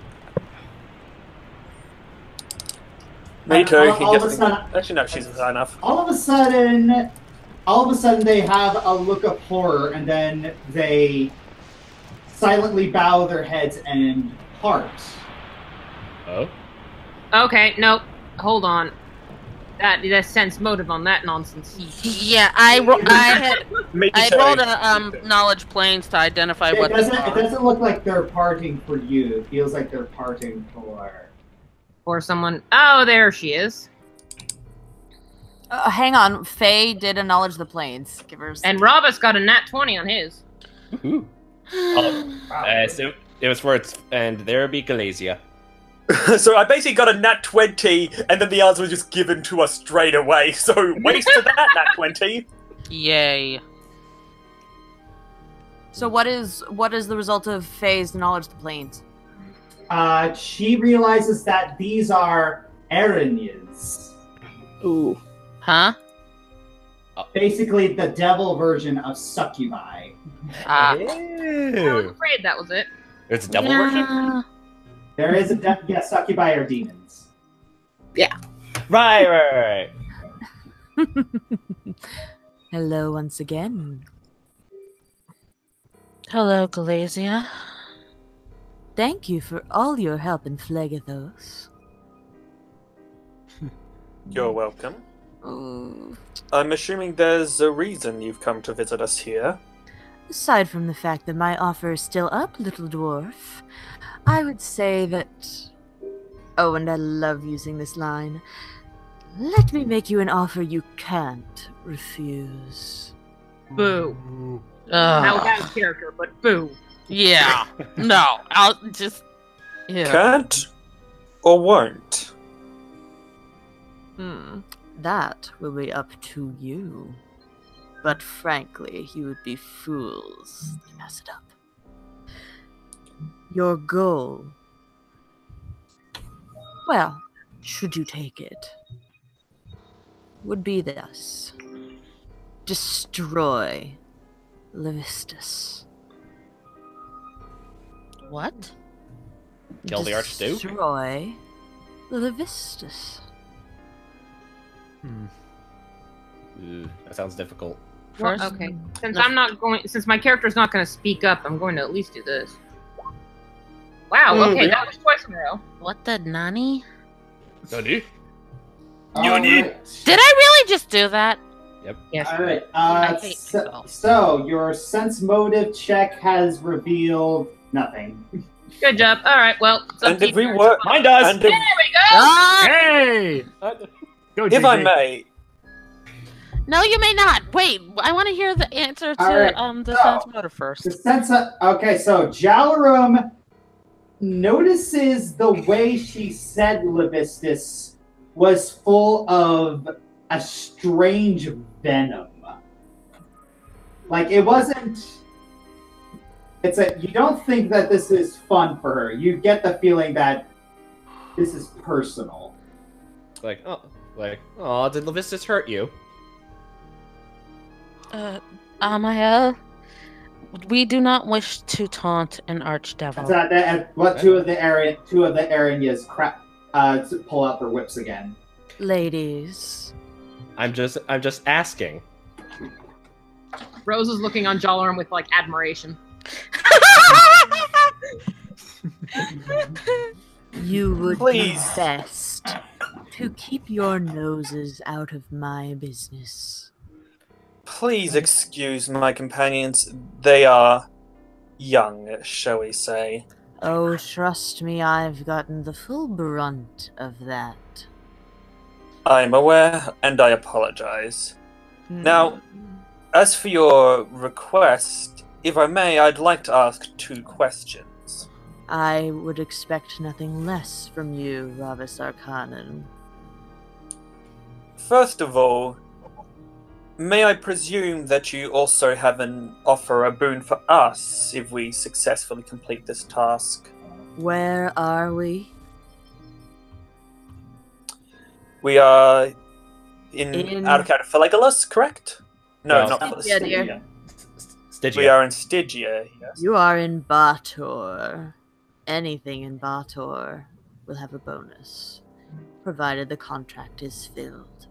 Me too. All of a sudden, Actually, no, she's high enough. all of a sudden, they have a look of horror, and then they silently bow their heads and part. Oh. Okay, nope. Hold on. That sense motive on that nonsense. Yeah, I Me had too. rolled a knowledge planes to identify It what they doesn't. It are. doesn't look like they're parting for you. It feels like they're parting for. Or someone. Oh, there she is. Hang on. Faye did acknowledge the planes. Give her. And Robus got a nat 20 on his. Woohoo. So it was for its, and there be Galasia. So I basically got a nat 20, and then the answer was just given to us straight away. So waste of that nat 20. Yay. So what is the result of Faye's knowledge of the planes? She realizes that these are Aranyas. Ooh. Huh? Basically, the devil version of succubi. I was afraid that was it. It's a devil version? There is a succubi are demons. Right. Hello once again. Hello, Galasia. Thank you for all your help in Phlegathos. You're welcome. Oh. I'm assuming there's a reason you've come to visit us here. Aside from the fact that my offer is still up, little dwarf, I would say that... Oh, and I love using this line. Let me make you an offer you can't refuse. Boo. That was out of character, but boo. Yeah. No, I'll just... Yeah. Can't or won't? That will be up to you. But frankly, you would be fools to mess it up. Your goal... Well, should you take it, would be this. Destroy Levistus. What? Kill the Archduke? Destroy Levistus. That sounds difficult. Well, First- okay. Since my character's not going to speak up, I'm going to at least do this. Wow, okay, that was twice in a row. What the nani? Nani? Alright. Did I really just do that? Yes. Alright, I hate so, myself. so your sense motive check has revealed nothing. Good job. All right, well. it's up And to if you. we were, Mine does! and There if, we go! Hey! Go, if I JJ. may, No, you may not. Wait, I want to hear the answer to Alright, the so- sense motor first. The sense of, okay, so Jalarum notices the way she said Levistus was full of a strange venom. Like, it wasn't... you don't think that this is fun for her. You get the feeling that this is personal. Like, oh, did Levistus hurt you? Amael, we do not wish to taunt an archdevil. What two of the Aranyas pull out their whips again. Ladies, I'm just asking. Rose is looking on Jalarum with, like, admiration. you would Please. be best to keep your noses out of my business. please excuse my companions. They are young, shall we say. Oh, trust me, I've gotten the full brunt of that. I'm aware, and I apologize. Now, as for your request, if I may, I'd like to ask 2 questions. I would expect nothing less from you, Ravis Arcanan. First of all, may I presume that you also have an offer, a boon for us, if we successfully complete this task? Where are we? We are in Outer Phlegalus, correct? No, Well, not Phlegalus. Yeah, dear. Stygia. We are in Stygia, yes. You are in Bator. Anything in Bator will have a bonus, provided the contract is filled.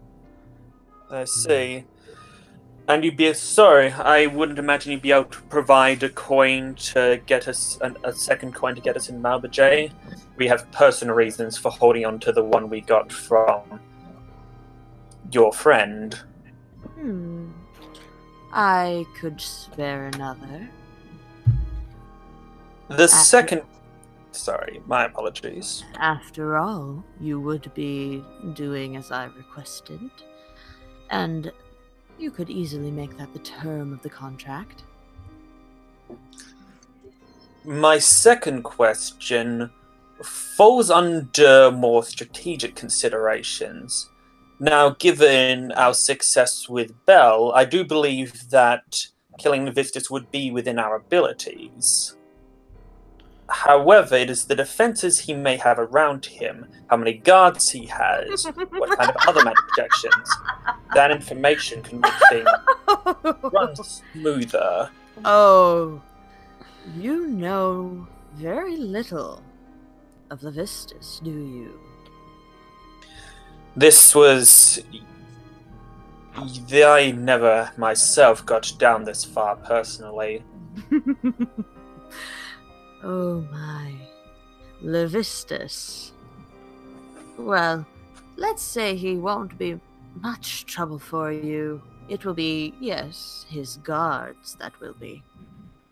I see. And you'd be sorry, I wouldn't imagine you'd be able to provide a coin to get us a second coin to get us in Malbajay. We have personal reasons for holding on to the one we got from your friend. I could spare another. The second. Sorry, my apologies. After all, you would be doing as I requested, and you could easily make that the term of the contract. My second question falls under more strategic considerations. Now, given our success with Bell, I do believe that killing Levistus would be within our abilities. However, it is the defenses he may have around him, how many guards he has, what kind of other magic projections. That information can make things run smoother. Oh, you know very little of Levistus, do you? This was... I never myself got down this far personally. Oh my. Levistus. Well, let's say he won't be much trouble for you. It will be, yes, his guards that will be.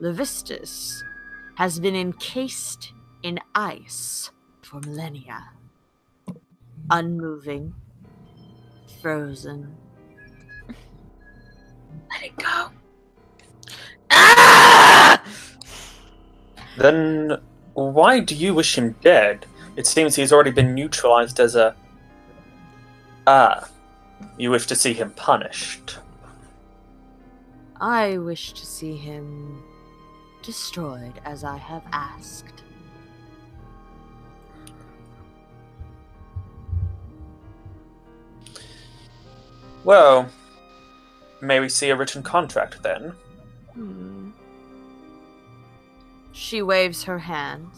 Levistus has been encased in ice for millennia. Unmoving. Frozen. Let it go. Ah! Then why do you wish him dead? It seems he's already been neutralized as a... Ah, you wish to see him punished. I wish to see him destroyed as I have asked. Well, may we see a written contract then? She waves her hand.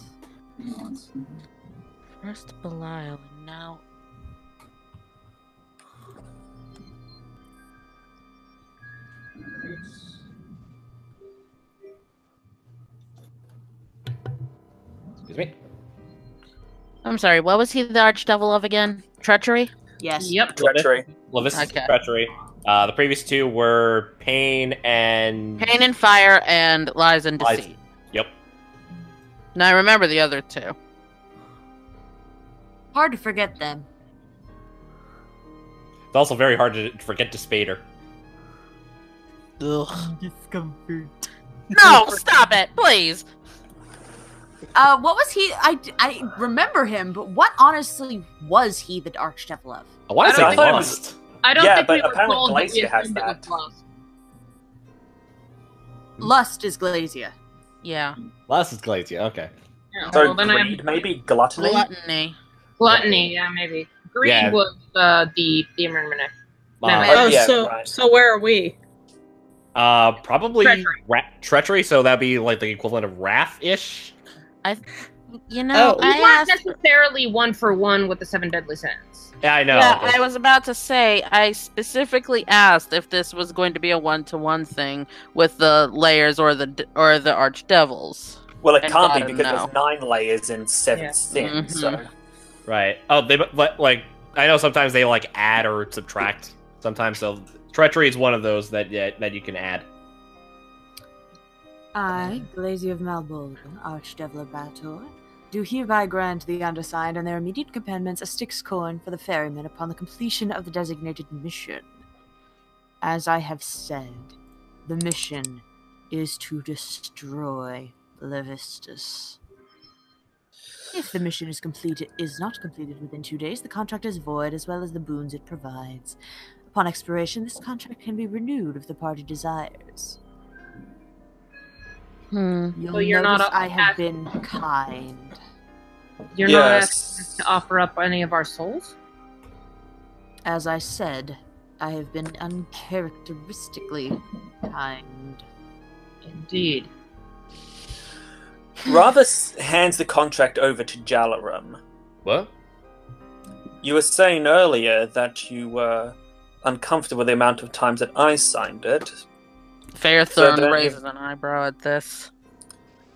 First Belial, and now... Excuse me. I'm sorry, what was he the Archdevil of again? Treachery? Yes. Yep. Treachery. Levistus Okay. treachery. The previous two were pain and Pain and Fire and Lies and Lies. Deceit. Yep. Now I remember the other two. Hard to forget them. It's also very hard to forget Despater. Ugh. Discomfort. No, stop it, please. What was he? I remember him, but what honestly was he the Archdevil of? I want to I say thought it Lust. I don't Yeah, think but we were apparently told that we Glacier has assumed it was that. Lust. Lust is Glacia. Yeah. Lust is Glacia, okay. Yeah, So well, then I greed, maybe gluttony? Gluttony. Gluttony, yeah, maybe. Greed Yeah. was the amendment. Oh, Oh, right. so where are we? Probably Treachery. treachery, so that'd be like the equivalent of wrath-ish. You know, Oh. We I weren't asked... necessarily 1-for-1 with the 7 deadly sins. Yeah, I know. Yeah, but- I was about to say, I specifically asked if this was going to be a one-to-one thing with the layers or the Archdevils. Well, it And can't be God, because no. there's 9 layers in 7 Yeah. sins, so... Right. Oh, they like I know sometimes they like add or subtract. Sometimes so treachery is one of those that you can add. I, Glazier of Malbolge, Archdevil of Bator, do hereby grant the undersigned and their immediate companions a Styx coin for the ferryman upon the completion of the designated mission. As I have said, the mission is to destroy Levistus. If the mission is not completed within 2 days, the contract is void, as well as the boons it provides. Upon expiration, this contract can be renewed if the party desires. You'll So you're not notice I have ask- been kind. You're not Yes. asking us to offer up any of our souls? As I said, I have been uncharacteristically kind. Indeed. Rather hands the contract over to Jalaram. What? You were saying earlier that you were uncomfortable with the amount of times that I signed it. Fairthorn raises an eyebrow at this.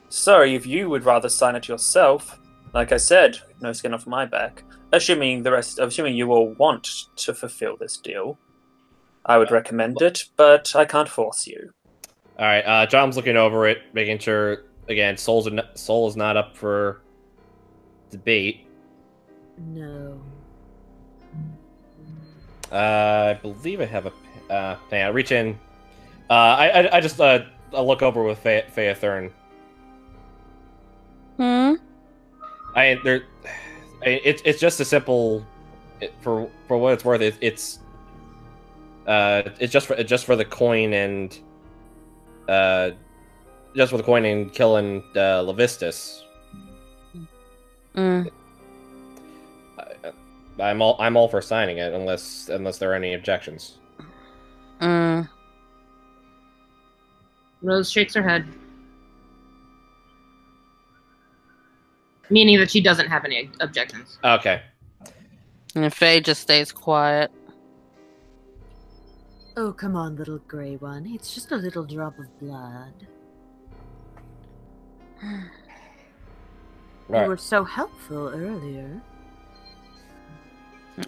Sorry, if you would rather sign it yourself, like I said, no skin off my back. Assuming you all want to fulfill this deal, I would recommend it, but I can't force you. All right, John's looking over it, making sure again, Soul is not up for debate. No. I believe I have a. Hang on, reach in. I just I'll look over with Faethurn. It's just a simple. For what it's worth, it's just for the coin and just for the coin and killing Levistus. I'm all for signing it unless there are any objections. Rose shakes her head, meaning that she doesn't have any objections. Okay. And Faye just stays quiet. Oh, come on, little grey one. It's just a little drop of blood. Right. You were so helpful earlier.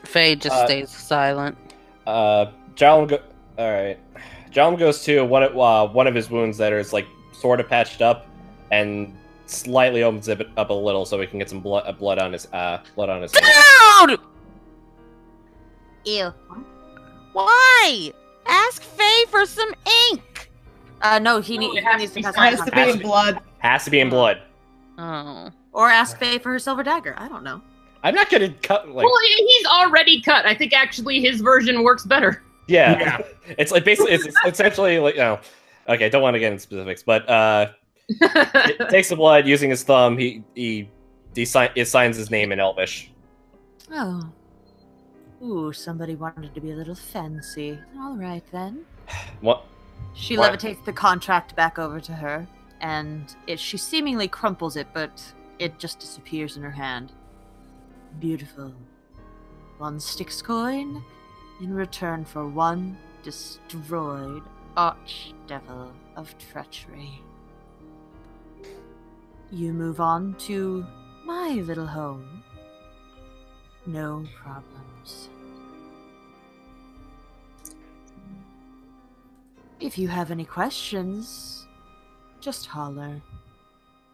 Faye just stays silent. Jalum goes to one of his wounds that is like sort of patched up, and slightly opens it up a little so we can get some blood on his hand. Dude! Ew. Why? Ask Faye for some ink. No, he needs to pass It has to be in blood. Has to be in blood. Oh. Or ask Faye for her silver dagger. I don't know. I'm not gonna cut. Like, Well, he's already cut. I think actually his version works better. yeah. It's like basically it's essentially like okay, don't want to get into specifics, but it takes the blood using his thumb. He signs his name in Elvish. Oh. Ooh, somebody wanted to be a little fancy. All right, then. What? She What? levitates the contract back over to her, and she seemingly crumples it, but it just disappears in her hand. Beautiful. 1 Styx coin in return for 1 destroyed archdevil of treachery. You move on to my little home. No problems. If you have any questions, just holler.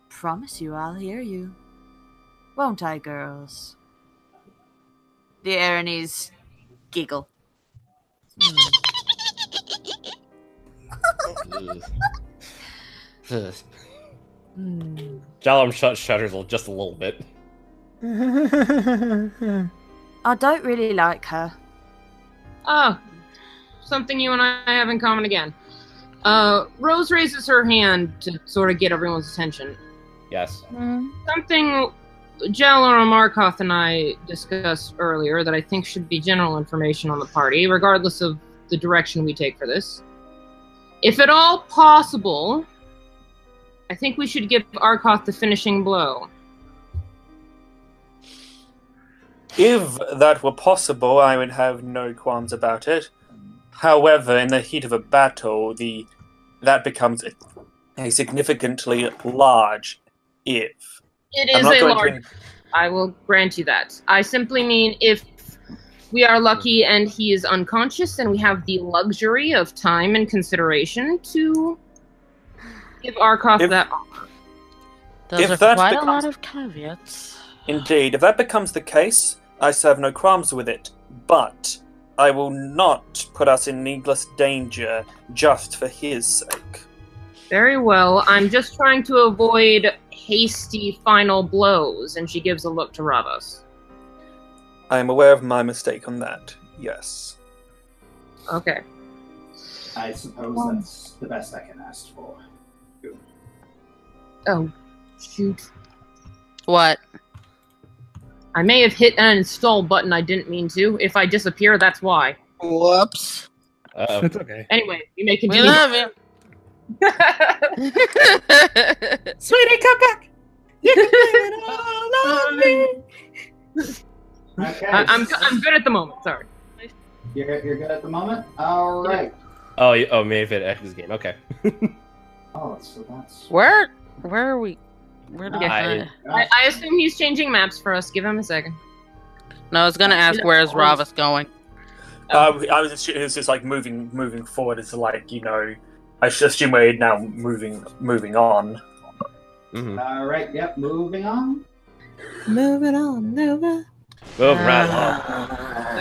Promise you I'll hear you. Won't I, girls? The Erinys giggle. Jalum shudders just a little bit. I don't really like her. Oh, something you and I have in common again. Rose raises her hand to sort of get everyone's attention. Yes. Something Jalaram Markoth and I discussed earlier that I think should be general information on the party, regardless of the direction we take for this. If at all possible, I think we should give Arkoth the finishing blow. If that were possible, I would have no qualms about it. However, in the heat of a battle, that becomes a significantly large if. It is a large. I will grant you that. I simply mean if we are lucky and he is unconscious and we have the luxury of time and consideration to give Arkoth that offer. Those are quite a lot of caveats. Indeed. If that becomes the case, I have no qualms with it. But I will not put us in needless danger just for his sake. Very well. I'm just trying to avoid hasty final blows, and she gives a look to Ravos. I am aware of my mistake on that, yes. Okay. I suppose that's the best I can ask for. Oh, shoot. What? I may have hit an install button I didn't mean to. If I disappear, that's why. Whoops. It's okay. Anyway, you may We continue. love you. Sweetie, come back. You can blame it all on me. Okay. I'm good at the moment. Sorry. You're good at the moment? Alright. Oh, maybe it X's game. Okay. Oh, so that's... Where are we? Where do we I assume he's changing maps for us. Give him a second. No, I was gonna ask where's Ravus going. It was just like moving forward. It's like, you know, I should assume we're now moving on. Mm-hmm. Alright, yep, moving on. Moving on, Nova. Move right along.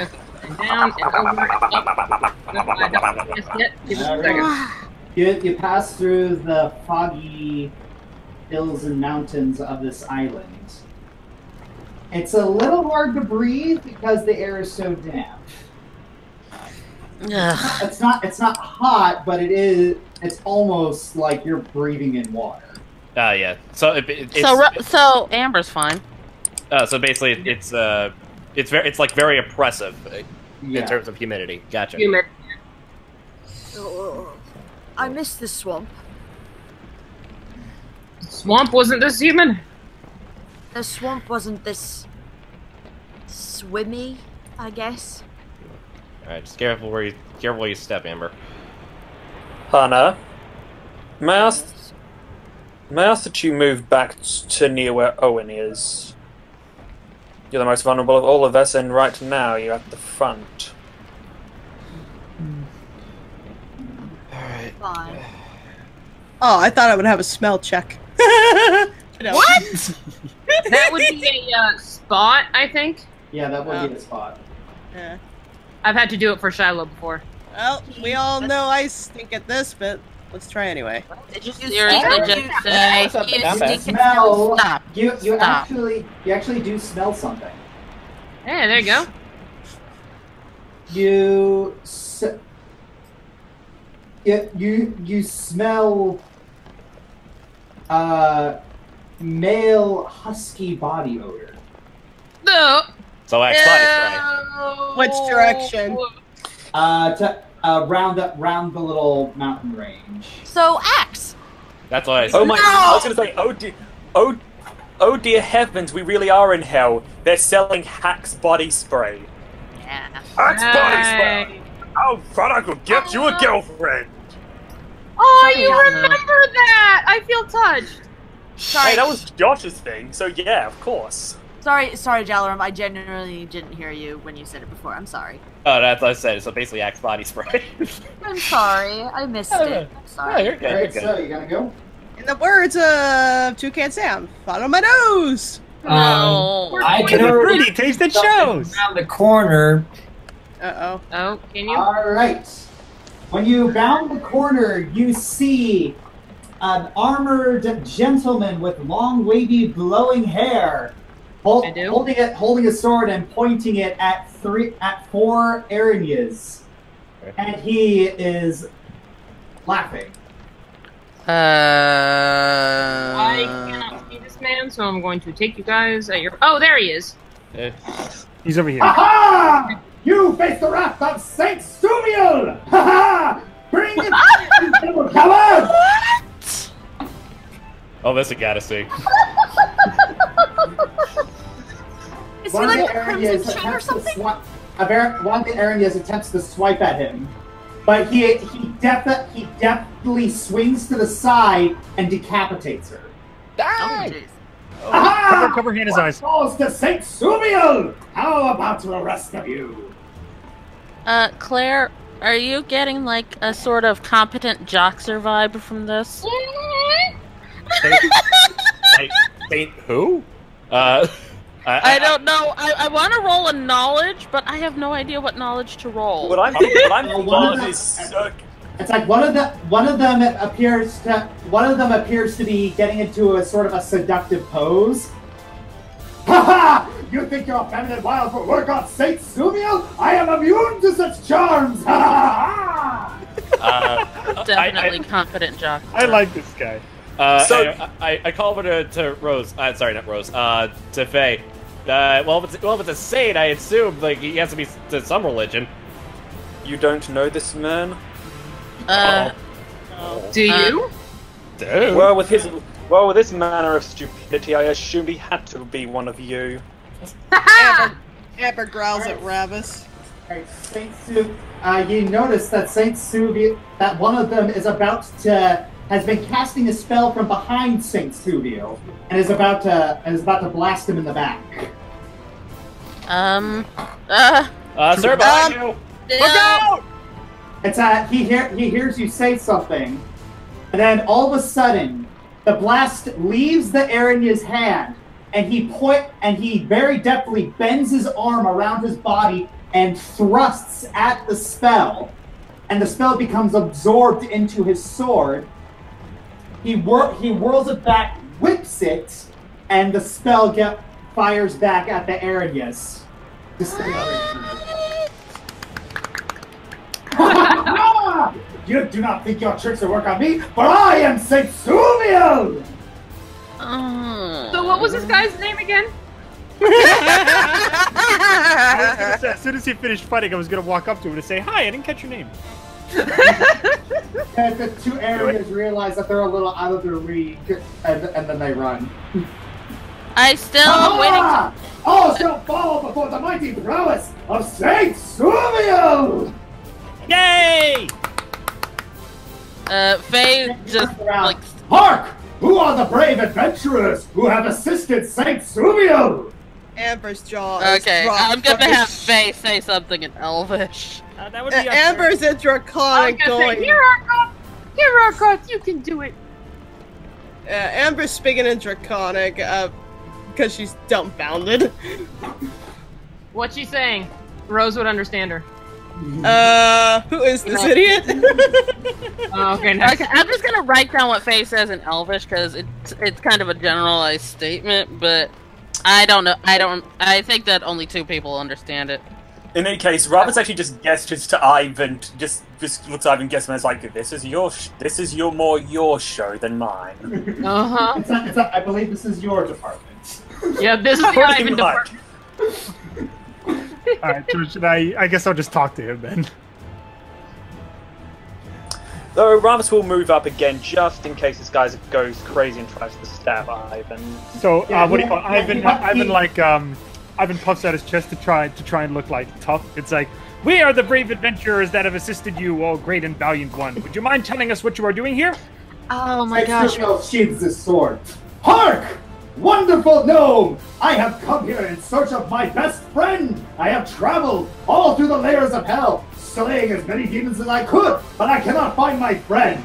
Okay. And down and over. Up. No, I don't miss it. Give us a second. You pass through the foggy hills and mountains of this island. It's a little hard to breathe because the air is so damp. It's not hot, but it's almost like you're breathing in water. Yeah. So So Amber's fine. So basically, it's like very oppressive in terms of humidity. Gotcha. I miss the swamp. Swamp wasn't this human. The swamp wasn't this swimmy, I guess. All right, just careful where you step, Amber. Hannah, may I ask that you move back to near where Owen is? You're the most vulnerable of all of us, and right now you're at the front. Alright. Fine. Oh, I thought I would have a smell check. What? That would be a spot, I think. Yeah, that would be the spot. Yeah. I've had to do it for Shiloh before. Well, we all know I stink at this, but let's try anyway. Did you seriously just say You smell. Stop. You Stop. actually do smell something. Yeah, there you go. You smell male husky body odor. No. So X body Which direction? Round the little mountain range. So Axe. That's what I said. Oh my! I was gonna say, oh dear heavens, we really are in hell. They're selling Hack's body spray. Yeah. Hack's body spray. Oh, thought I could get you a girlfriend. Oh, you remember that? I feel touched. Sorry. Hey, that was Josh's thing. So yeah, of course. Sorry, Jalaram. I genuinely didn't hear you when you said it before. I'm sorry. Oh, that's what I said. So basically, Axe body spray. I'm sorry. I missed it. I'm sorry. Oh, you're good. Alright, You're good. so you gonna go? In the words of Toucan Sam, follow my nose. I can Pretty taste that shows. around the corner. Uh-oh. Oh, can you? Alright. When you round the corner, you see an armored gentleman with long, wavy, blowing hair, holding a sword and pointing it at four Aranyas. And he is laughing. I cannot see this man, so I'm going to take you guys at your. Oh, there he is. He's over here. Aha! You face the wrath of Saint Sumiel! Ha ha! Bring it, you little coward! Oh, this I gotta see. Is he like a crimson chain or something? One of the Aranyas attempts to swipe at him, but he deftly swings to the side and decapitates her. Oh, jeez. Aha! Cover Hannah's eyes. Falls to Saint Sumiel! How about the rest of you? Claire, are you getting like a sort of competent joxer vibe from this? Saint who? I don't know. I want to roll a knowledge, but I have no idea what knowledge to roll. What I'm thinking One of is It's like one of them appears to be getting into a sort of a seductive pose. Ha ha! You think you're feminine wild for work on Saint Sumiel? I am immune to such charms! Ha ha! Definitely confident joxer. I like this guy. I call over to Rose. Sorry, not Rose. To Faye. Well, if it's a saint, I assume like he has to be to some religion. You don't know this man? Do you? Dude. Well, with this manner of stupidity, I assumed he had to be one of you. Amber growls at Ravis. Alright, Saint Su, you notice that Saint Suvio, that one of them is has been casting a spell from behind Saint Suvio, and is about to blast him in the back. Sir, behind you! Look out! It's he hears you say something, and then all of a sudden, the blast leaves the Aranya's hand, and he very deftly bends his arm around his body and thrusts at the spell, and the spell becomes absorbed into his sword. He whirls it back, whips it, and the spell fires back at the Aranyas. You do not think your tricks will work on me, but I am Saint Suvio! So what was this guy's name again? I was gonna say, as soon as he finished fighting, I was gonna walk up to him and say, "Hi, I didn't catch your name." And the two areas realize that they're a little out of their league, and then they run. I still am waiting. All shall fall before the mighty prowess of Saint Suvio! Yay! Faye just like. Hark! Who are the brave adventurers who have assisted Saint Suvio? Amber's jaw is Okay, dropped I'm gonna from have his- Faye say something in Elvish. That would be Amber's in I was draconic gonna say, going. here are gods, you can do it. Amber's speaking in draconic because she's dumbfounded. What's she saying? Rose would understand her. Who is this idiot? Okay, next. Okay, I'm just gonna write down what Faye says in Elvish because it's kind of a generalized statement, but I don't know. I think that only 2 people understand it. In any case, Roberts actually just gestures to Ivan, just looks at Ivan and gestures and is like, "This is more your show than mine." I believe this is your department. Yeah, this is the Pretty Ivan much. department. Alright, so should I guess I'll just talk to him then. Though Ramus will move up again just in case this guy goes crazy and tries to stab Ivan. So, Yeah, what do you yeah, call Ivan? yeah, Ivan puffs out his chest to try and look like tough. It's like, "We are the brave adventurers that have assisted you, O great and valiant one. Would you mind telling us what you are doing here?" Oh my Saint gosh. Suvio sheathes his sword. Hark! Wonderful gnome! I have come here in search of my best friend! I have traveled all through the layers of hell, slaying as many demons as I could, but I cannot find my friend!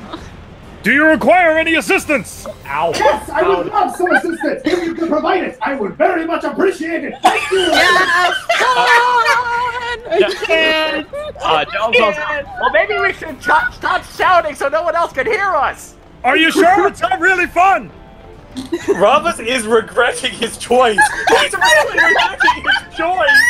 Do you require any assistance? Ow. Yes, I would love some assistance! If you could provide it, I would very much appreciate it! Thank you! Well, maybe we should stop shouting so no one else can hear us! Are you sure? It's not really fun! Ramus is regretting his choice! He's really regretting his choice!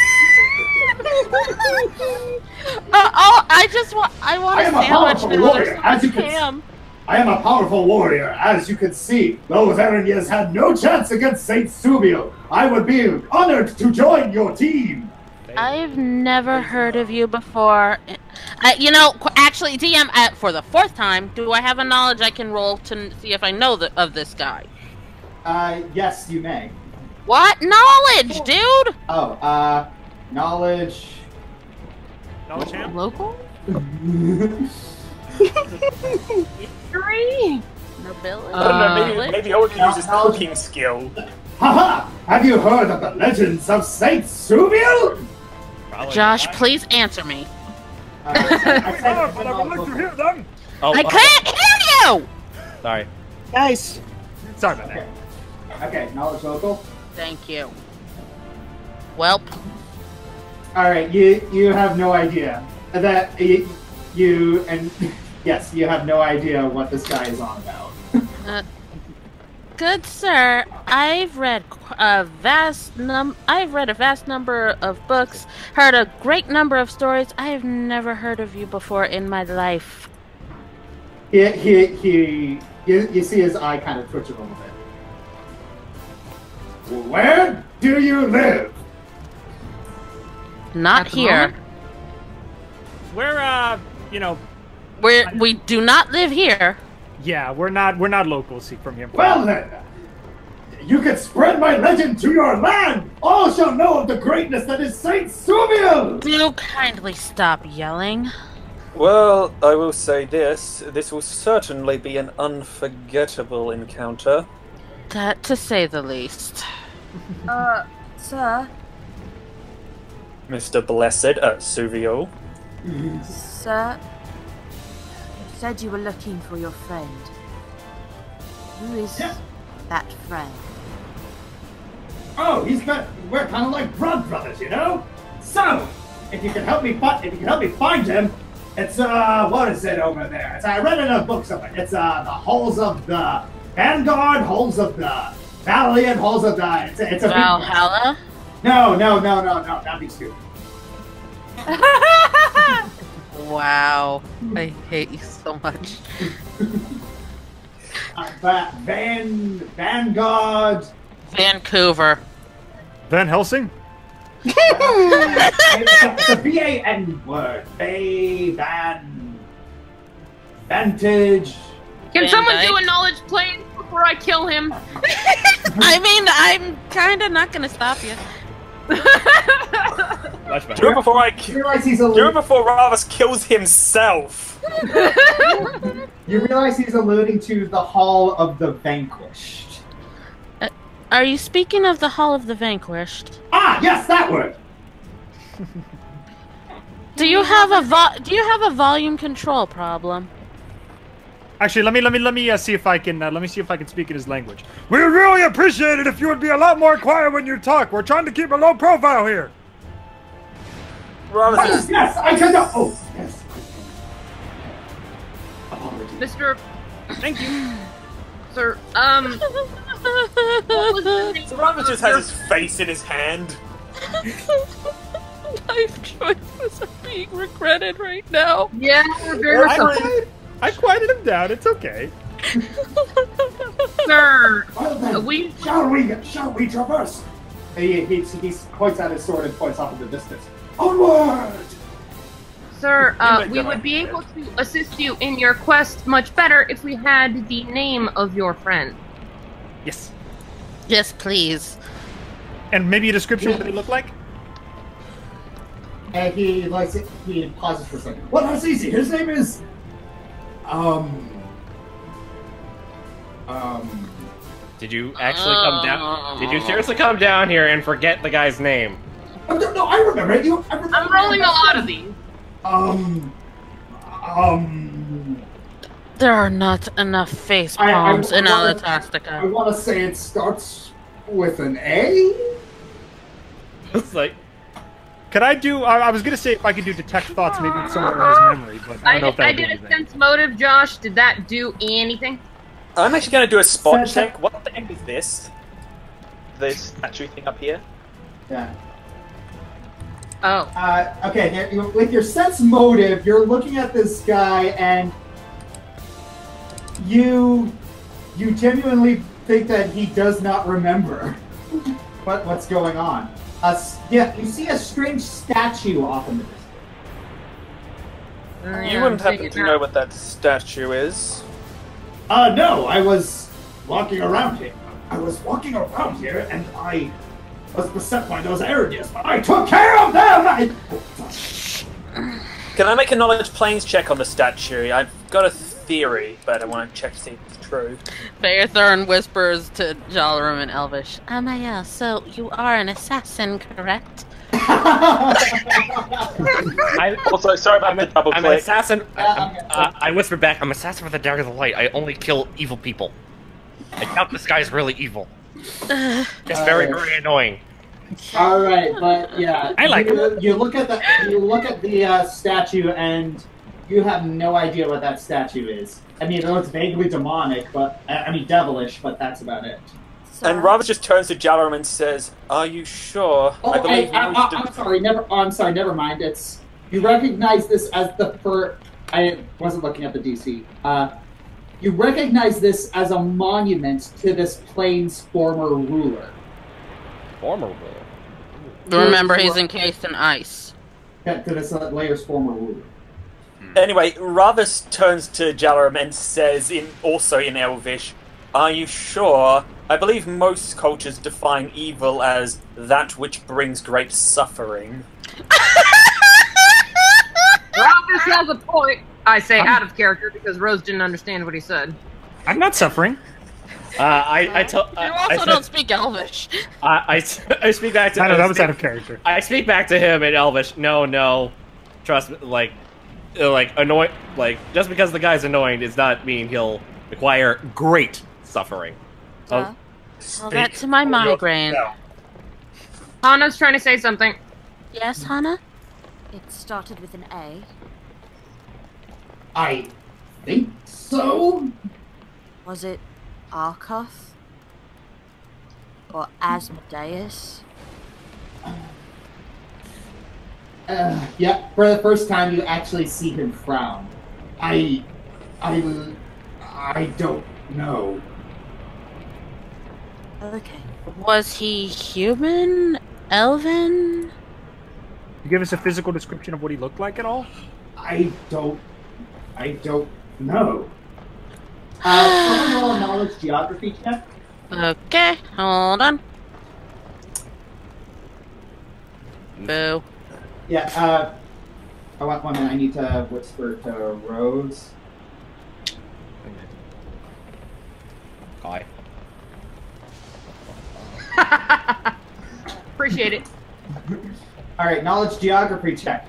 I want I a am a sandwich powerful now. warrior, as you can Ham. I am a powerful warrior, as you can see. Those Aranyas had no chance against Saint Suvio. I would be honored to join your team. I've never heard of you before. Actually, DM, for the 4th time, do I have a knowledge I can roll to see if I know of this guy? Yes, you may. What? Knowledge, dude! Knowledge. Knowledge ham? Local? History? Nobility? Maybe Owen can use his cooking skill. Haha! Have you heard of the legends of Saint Suvio? Josh, please answer me. I would like to hear them. I can't hear you! Sorry. Nice. Sorry about that. Okay, knowledge local. Thank you. Welp. All right, you have no idea that you and yes, you have no idea what this guy is on about. Good sir, I've read a vast number of books, heard a great number of stories. I have never heard of you before in my life. You see his eye kind of twitch a little bit. Where do you live? Not At the here. moment? We're We do not live here. Yeah, we're not locals from here. Well then, you can spread my legend to your land. All shall know of the greatness that is Saint Suviel. Do kindly stop yelling. Well, I will say this. This will certainly be an unforgettable encounter. That to say the least. Sir? Mr. Blessed, Suviel. Sir? You said you were looking for your friend. Who is that friend? Oh, we're kind of like brothers, you know? So, if you can help me find him, it's, what is it over there? I read in a book somewhere. It's, the halls of the Vanguard, halls of the Valiant, halls of the, it's a Valhalla? No, that'd be stupid. Wow. I hate you so much. Vanguard. Vancouver. Van Helsing? It's a V-A-N word. Vantage. Can someone do a knowledge plane before I kill him? I mean, I'm kind of not going to stop you. Do it before Ravus kills himself. You realize he's alluding to the Hall of the Vanquished. Are you speaking of the Hall of the Vanquished? Ah, yes, that word. Do you have a volume control problem? Actually, let me see if I can speak in his language. We would really appreciate it if you would be a lot more quiet when you talk. We're trying to keep a low profile here. Ravus, Yes, I can know. Oh, yes. Mr. Thank you. Sir, what was the name? So Ravus just has his face in his hand. Life choices are being regretted right now. Yeah, we're very much so. I quieted him down. It's okay. Sir, Well then, shall we traverse? He points out his sword and points off in the distance. Onward! Sir, we would be able to assist you in your quest much better if we had the name of your friend. Yes. Yes, please. And maybe a description of what they look like? And he pauses for a second. Well, that's easy. His name is Did you actually come down? Did you seriously come down here and forget the guy's name? no, I remember it. I'm rolling a lot of these. There are not enough face palms in I Alatastica. want to say it starts with an A? It's like, Could I do? I was gonna say if I could do detect thoughts, maybe it's somewhere in his memory, but I don't know if that I would do did a anything. sense motive, Josh. Did that do anything? I'm actually going to do a spot check. What the heck is this? This statue thing up here? Yeah. Oh. Okay, with your sense motive, you're looking at this guy and you genuinely think that he does not remember what's going on. Yeah, you see a strange statue off in the distance. You wouldn't happen to know what that statue is? No, I was walking around here. And I was beset by those arrogance, but I took care of them! Can I make a knowledge planes check on the statue? I've got a theory, but I want to check to see if it's true. Faerthorn whispers to Jalarum in Elvish. Yeah, so you are an assassin, correct? Also, sorry about the double I'm an click. assassin. I whispered back, I'm an assassin with the dagger of the light. I only kill evil people. I doubt this guy's really evil. It's very, very annoying. All right, but yeah, I like it. You look at the statue, and you have no idea what that statue is. I mean, it looks vaguely demonic, but I mean devilish, but that's about it. And Robert just turns to Jalarum and says, "Are you sure?" Oh, I'm sorry. Never mind. You recognize this as I wasn't looking at the DC. You recognize this as a monument to this plane's former ruler. Former ruler. Remember, he's encased in ice. To this layer's former ruler. Anyway, Ravus turns to Jalaram and says, also in Elvish, "Are you sure? I believe most cultures define evil as that which brings great suffering." Ravus has a point. I say out of character because Rose didn't understand what he said. I'm not suffering. You also don't speak Elvish. I speak back to. I know that was out of character. I speak back to him in Elvish. No, trust me. Like annoy. Like just because the guy's annoying does not mean he'll require great suffering. Well, that's my migraine. Hana's trying to say something. Yes, Hana? It started with an A. I think so. Was it Arkoth? Or Asmodeus? Yeah, for the first time you actually see him frown. I don't know. Okay. Was he human? Elven? You give us a physical description of what he looked like at all? I don't know. Someone roll a knowledge geography check. Okay, hold on. Boo. Yeah, I want 1 minute. I need to whisper to Rose. Hi. Appreciate it. Alright, knowledge geography check.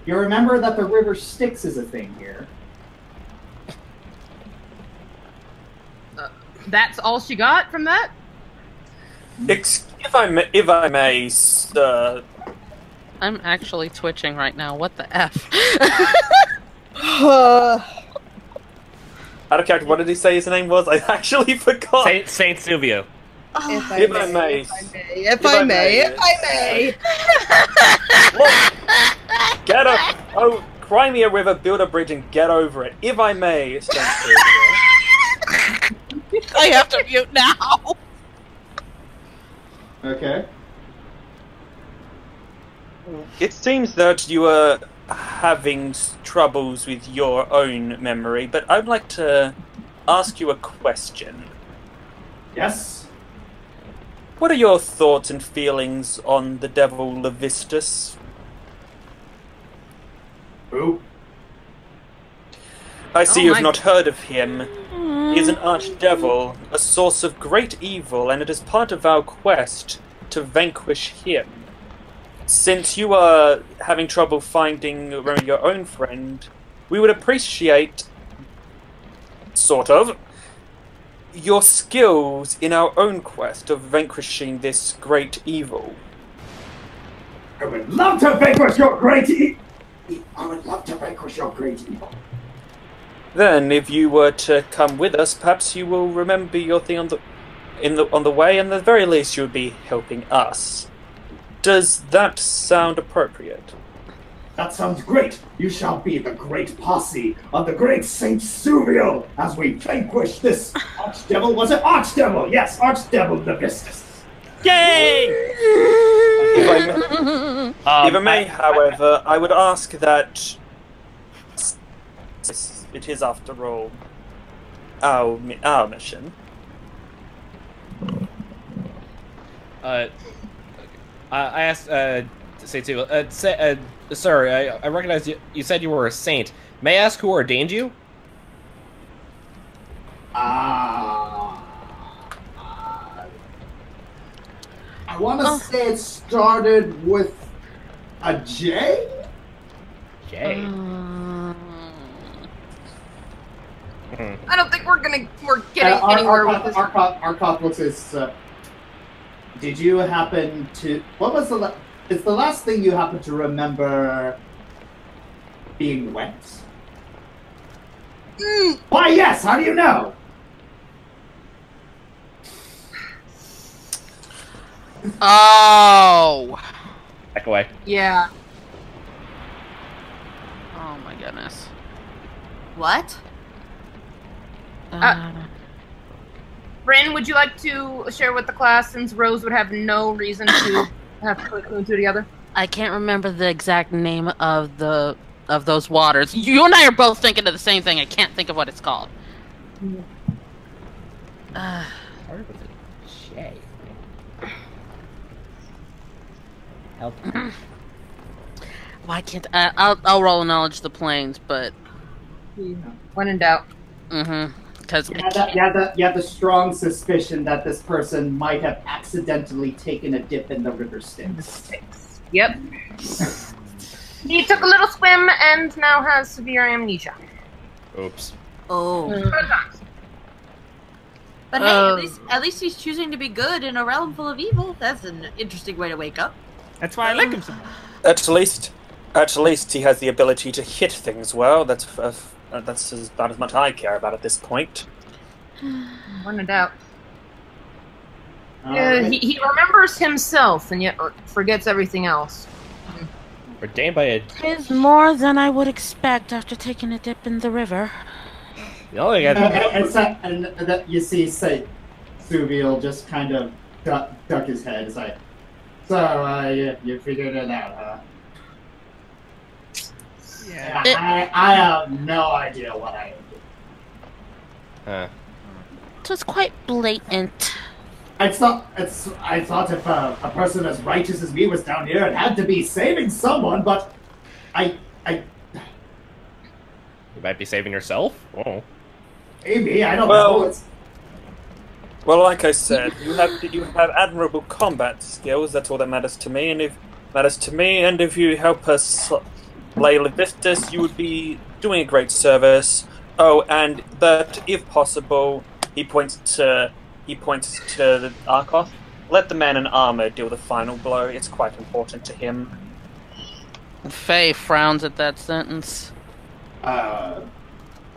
You remember that the river Styx is a thing here. That's all she got from that? If I may, sir. I'm actually twitching right now. What the F? Out of character, what did he say his name was? I actually forgot. Saint Silvio. If I may. Look, get up. Oh, cry me a river, build a bridge, and get over it. If I may, Saint Silvio. I have to mute now. Okay. It seems that you are having troubles with your own memory, but I'd like to ask you a question. Yes? What are your thoughts and feelings on the devil Levistus? Who? I see you've not heard of him. He is an archdevil, a source of great evil, and it is part of our quest to vanquish him. Since you are having trouble finding your own friend, we would appreciate, sort of, your skills in our own quest of vanquishing this great evil. I would love to vanquish your great evil! I would love to vanquish your great evil. Then, if you were to come with us, perhaps you will remember your thing on the way, and at the very least you would be helping us. Does that sound appropriate? That sounds great! You shall be the great posse of the great Saint Suvio as we vanquish this archdevil. Was it archdevil? Yes, archdevil Levistus. Yay! If I may, however, I would ask that it is, after all, our mission. I asked, Saint Silvio, sir, I recognize you. You said you were a saint. May I ask who ordained you? I want to say it started with a J? J. I don't think we're getting anywhere with this. Arkoth looks at did you happen to... What was is the last thing you happen to remember being wet? Why, yes! How do you know? Oh! Back away. Yeah. Oh my goodness. What? Bryn, would you like to share with the class since Rose would have no reason to have to put two and two together? I can't remember the exact name of the of those waters. You and I are both thinking of the same thing. I can't think of what it's called. Part of the shade. Help. Why can't I'll roll knowledge the planes, but When in doubt. because You have the strong suspicion that this person might have accidentally taken a dip in the river Styx. Yep. He took a little swim and now has severe amnesia. Oops. Oh. But hey, at least he's choosing to be good in a realm full of evil. That's an interesting way to wake up. That's why I like him so much. At least he has the ability to hit things well. That's about as much I care about at this point. When in doubt. Alright. He remembers himself and yet forgets everything else. Ordained by a. it's more than I would expect after taking a dip in the river. The only guy. And you see, say, Suviel just kind of duck his head. It's like, so you figured it out, huh? Yeah. I have no idea what I am doing. Huh. It was quite blatant. I thought if a person as righteous as me was down here, it had to be saving someone, but I You might be saving yourself. Oh. maybe I don't Well- know. It's Well, like I said, you have admirable combat skills. That's all that matters to me. And if you help us slay Levistus, you would be doing a great service. Oh, and that if possible, he points to the Arkoth. Let the man in armor deal the final blow. It's quite important to him. Faye frowns at that sentence. well,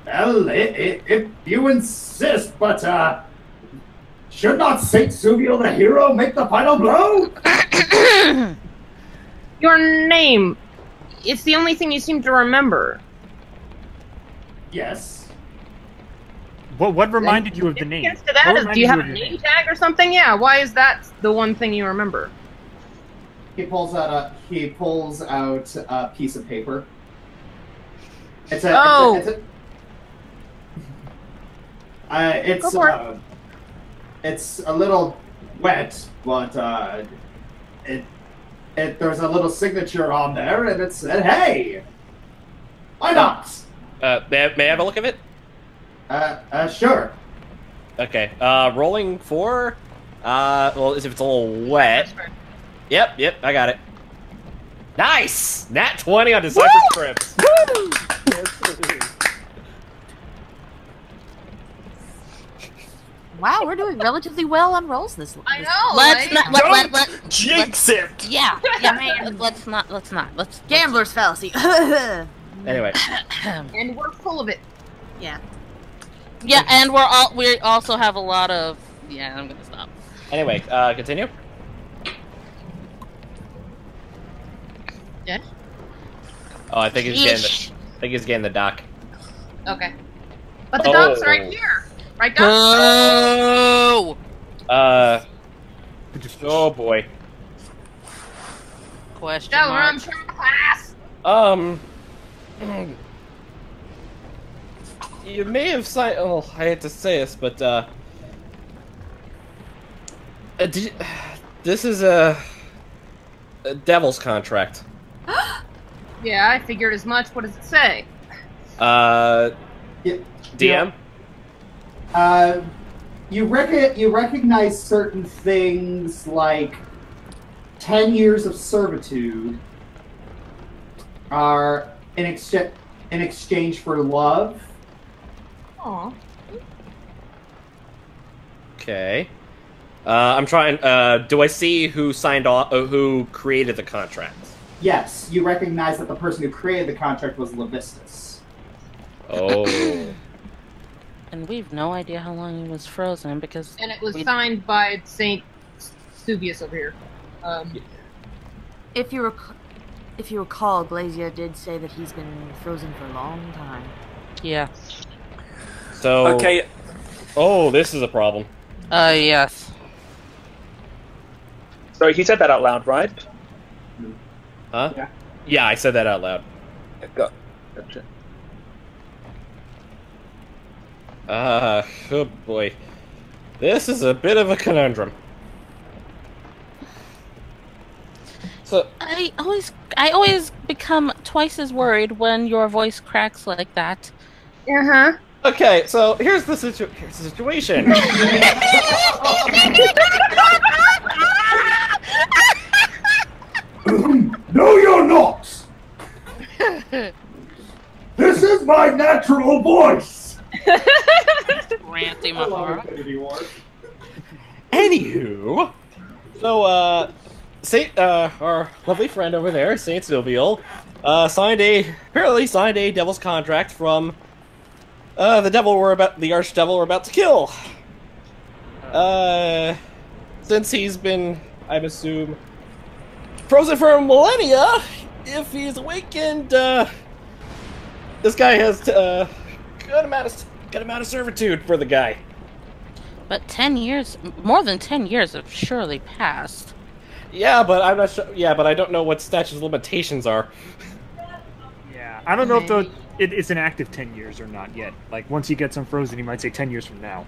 if you insist, but should not Saint Suviel the hero make the final blow? Your name. It's the only thing you seem to remember. Yes. What reminded you of the name? Against that, What do reminded you have a of your name tag or something? Yeah. Why is that the one thing you remember? He pulls out a piece of paper. It's a Go for it's a little wet, but there's a little signature on there, and it said, "Hey, why not?" May I have a look at it? Sure. Okay. Rolling for. Well, if it's a little wet. Yep, I got it. Nice! Nat 20 on Decipher Scripts. Wow, we're doing relatively well on rolls this. I know. Let's right? not Jinx it! yeah, man. Let's not. Gambler's fallacy. Anyway. And we're full of it. Yeah. Yeah, and we also have a lot of. Yeah, I'm gonna stop. Anyway, continue. Yeah. Oh, I think he's getting the dock. Okay. But the dog's right here. Right down. Oh. Oh boy. Question Tell her I'm mark. trying to class. You may have signed. Oh, I hate to say this, but this is a devil's contract. Yeah, I figured as much. What does it say? DM. You recognize certain things like 10 years of servitude are in exchange for love. Aw. Okay. I'm trying. Do I see who signed off? Who created the contract? Yes, you recognize that the person who created the contract was Levistus. Oh. And we've no idea how long he was frozen because. And it was signed by Saint Suvius over here. If you recall, Glazier did say that he's been frozen for a long time. Yeah. So. Okay. Oh, this is a problem. Yes. So he said that out loud, right? Huh? Yeah. Yeah, I said that out loud. Gotcha. Oh boy. This is a bit of a conundrum. So I always become twice as worried when your voice cracks like that. Uh-huh. okay, so here's the situation. No, you're not! This is my natural voice! Ranty Mahara. Anywho, so Saint, our lovely friend over there, Saint Silvial, apparently signed a devil's contract from the archdevil we're about to kill. Since he's been, I assume, frozen for millennia, if he's awakened, this guy has good amount of servitude for the guy. But 10 years, more than 10 years have surely passed. Yeah, but I'm not sure. Yeah, but I don't know what statute of limitations are. Yeah, I don't know if it's an active 10 years or not yet. Like, once he gets unfrozen, he might say 10 years from now.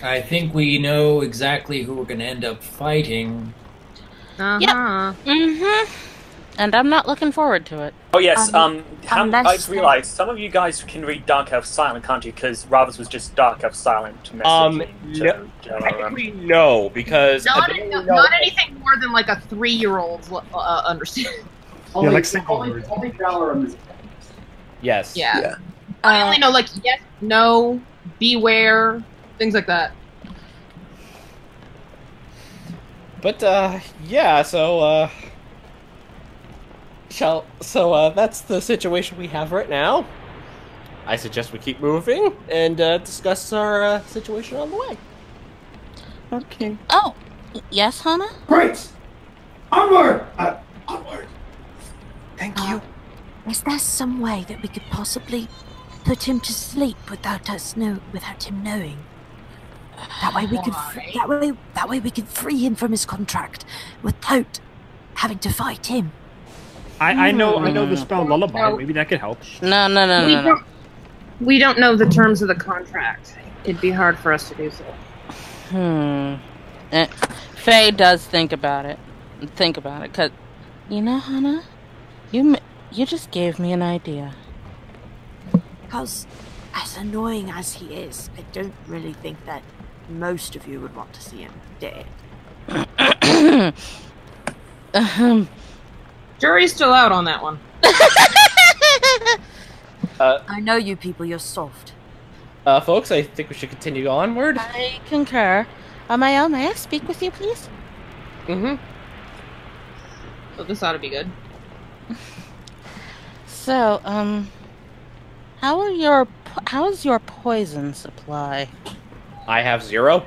I think we know exactly who we're going to end up fighting. Uh-huh. Yep. Mm-hmm. And I'm not looking forward to it. Oh yes, I unless realised some of you guys can read Dark Elf Silent, can't you? Because Ravus was just Dark Elf Silent messaging to Technically, no, because Not anything more than like a 3-year-old understand. Yeah, like single words. Only Valorum is. yes. Yeah. I only know like yes, no, beware, things like that. But yeah, so that's the situation we have right now. I suggest we keep moving and discuss our situation on the way. Okay. Oh, yes, Hannah? Great! Onward! Onward! Thank you. Is there some way that we could possibly put him to sleep without him knowing? That way we could that way we could free him from his contract without having to fight him. I know the spell Lullaby. No. Maybe that could help. No. We don't know the terms of the contract. It'd be hard for us to do so. Faye does think about it. Cause you know, Hannah, you just gave me an idea. Because, as annoying as he is, I don't really think that most of you would want to see him dead. Jury's still out on that one. I know you people, you're soft. Folks, I think we should continue onward. I concur. Amael, may I speak with you, please? Mm-hmm. So this ought to be good. So, how is your poison supply? I have 0.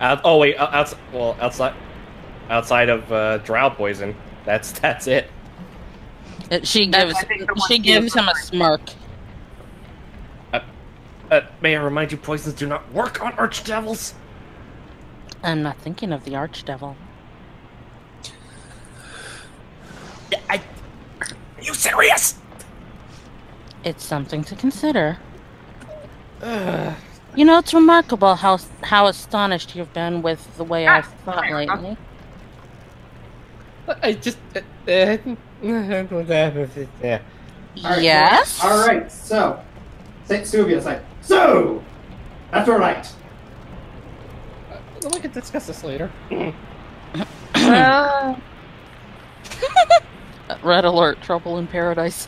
Outside of drow poison. That's it. She gives him a smirk. May I remind you, poisons do not work on archdevils. I'm not thinking of the archdevil. Are you serious? It's something to consider. You know, it's remarkable how astonished you've been with the way I've thought lately. I just... yeah. Yes? Alright, so. St. Suvia's like, so! That's alright. We can discuss this later. Red alert, trouble in paradise.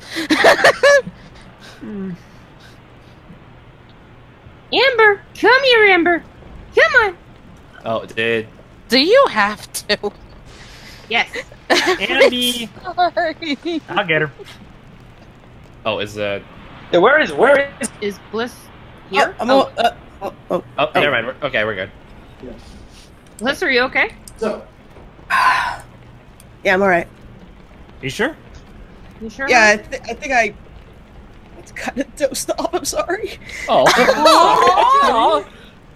Amber, come here, Amber. Come on. Oh, did... Do you have to? Yes. Andy! Sorry. I'll get her. Oh, is Where is Bliss here? never mind. Okay, we're good. Bliss, are you okay? So, Yeah, I'm alright. You sure? You sure? Yeah, I think I kind of dozed off. I'm sorry. Oh.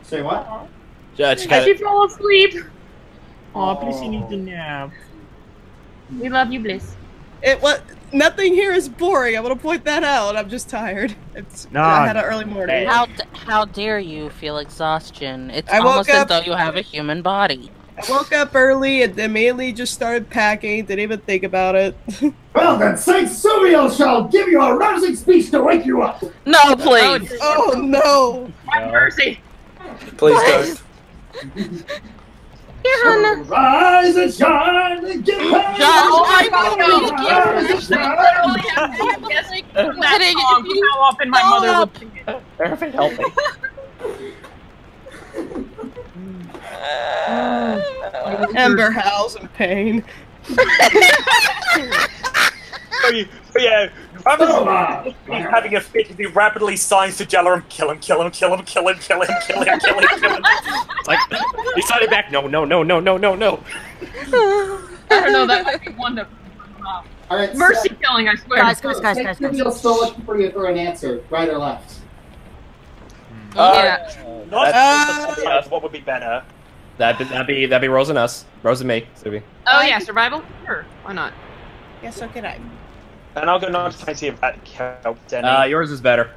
say what? Judge, Did you fall asleep? Oh, please, you need to nap. We love you, Bliss. Nothing here is boring. I want to point that out. I'm just tired. I had an early morning. How dare you feel exhaustion? It's I woke almost as up- though you have a human body. I woke up early and immediately just started packing. Didn't even think about it. Well then, Saint Sumiel shall give you a rousing speech to wake you up! No, please! Oh no! Have mercy! Please don't. Here, Hannah. Rise and shine and give Josh, Oh my God, no! Rise and I shine. literally have to guess from that song from how often my mother would sing it. Perfect, help me. Ember howls in pain. Yeah, he's having a fit as he rapidly signs to Jalarum, kill him, kill him, kill him, kill him, kill him, kill him, kill him, kill him. It's like, he's signing back. No. I don't know, that might be one to... All right, Mercy killing, I swear. Guys. Saint Sumiel still looking for you for an answer, right or left? What would be better? That'd be Rose and us. Rose and me, Subi. Oh yeah, survival? Sure, why not? Yeah, so can I. And I'll go not to see if that helped any. Yours is better.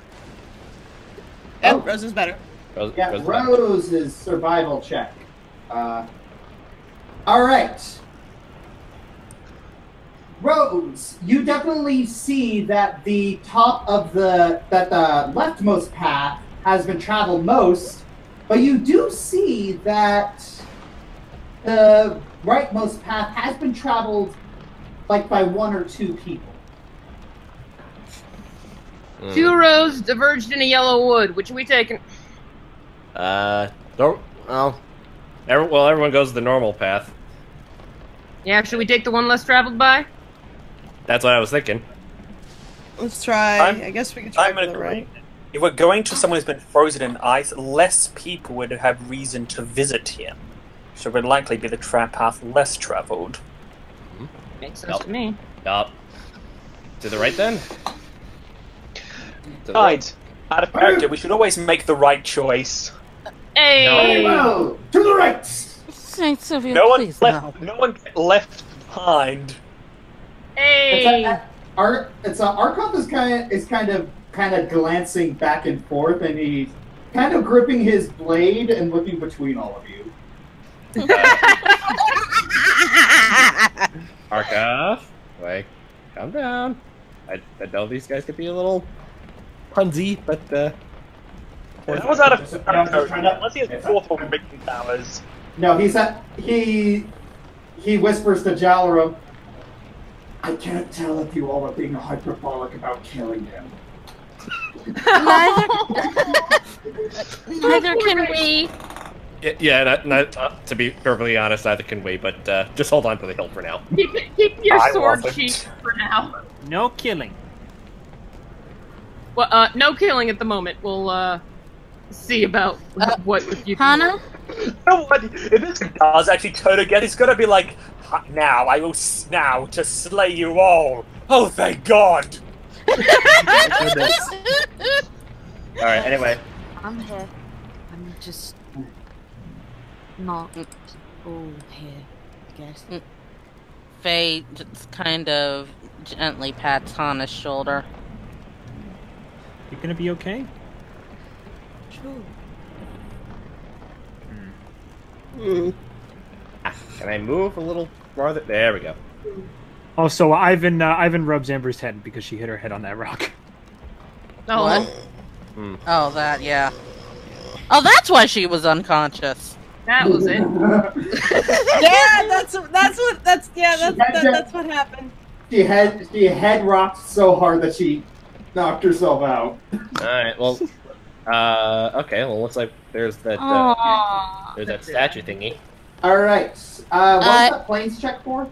Oh, Rose is better. Rose Yeah, is better. Rose's survival check. All right. Rose, you definitely see that the top of the leftmost path has been traveled most, but you do see that the rightmost path has been traveled like by one or two people. Two roads diverged in a yellow wood. Which are we taking? Everyone goes the normal path. Yeah, should we take the one less traveled by? That's what I was thinking. Let's try. I guess we can try to the right. If we're going to someone who's been frozen in ice, less people would have reason to visit him. So it would likely be the path less traveled. Makes sense to me. Yup. To the right then? Besides, out of character, we should always make the right choice. Hey! Very well, to the right! Saint Sylvia, No one please left. No one left behind. Hey! Arkoff is kind of glancing back and forth, and he's kind of gripping his blade and looking between all of you. Arkoff, like, calm down. I know these guys could be a little punsy, but That was out of character. trying to- Unless he has fourth one making powers. No, he whispers to Jalarum, I can't tell if you all are being hyperbolic about killing him. Neither can we. To be perfectly honest, neither can we, but just hold on to the hilt for now. Keep your I sword wasn't. sheath for now. No killing. Well, no killing at the moment. We'll see about what if you. Hannah? You know what? If this does actually turn again, it's gonna be like, now I will now to slay you all. Oh, thank God! Alright, anyway. I'm here. I'm just not all here, I guess. Faye just kind of gently pats Hannah's shoulder. You gonna be okay? Sure. Can I move a little farther? There we go. Oh, so Ivan rubs Amber's head because she hit her head on that rock. Oh, What? Oh, that, yeah. Oh, that's why she was unconscious. that was it. Yeah, that's what happened. She head rocked so hard that she knocked herself out. Alright, well, okay, well, looks like there's that, there's that statue thingy. Alright, what's that planes check for?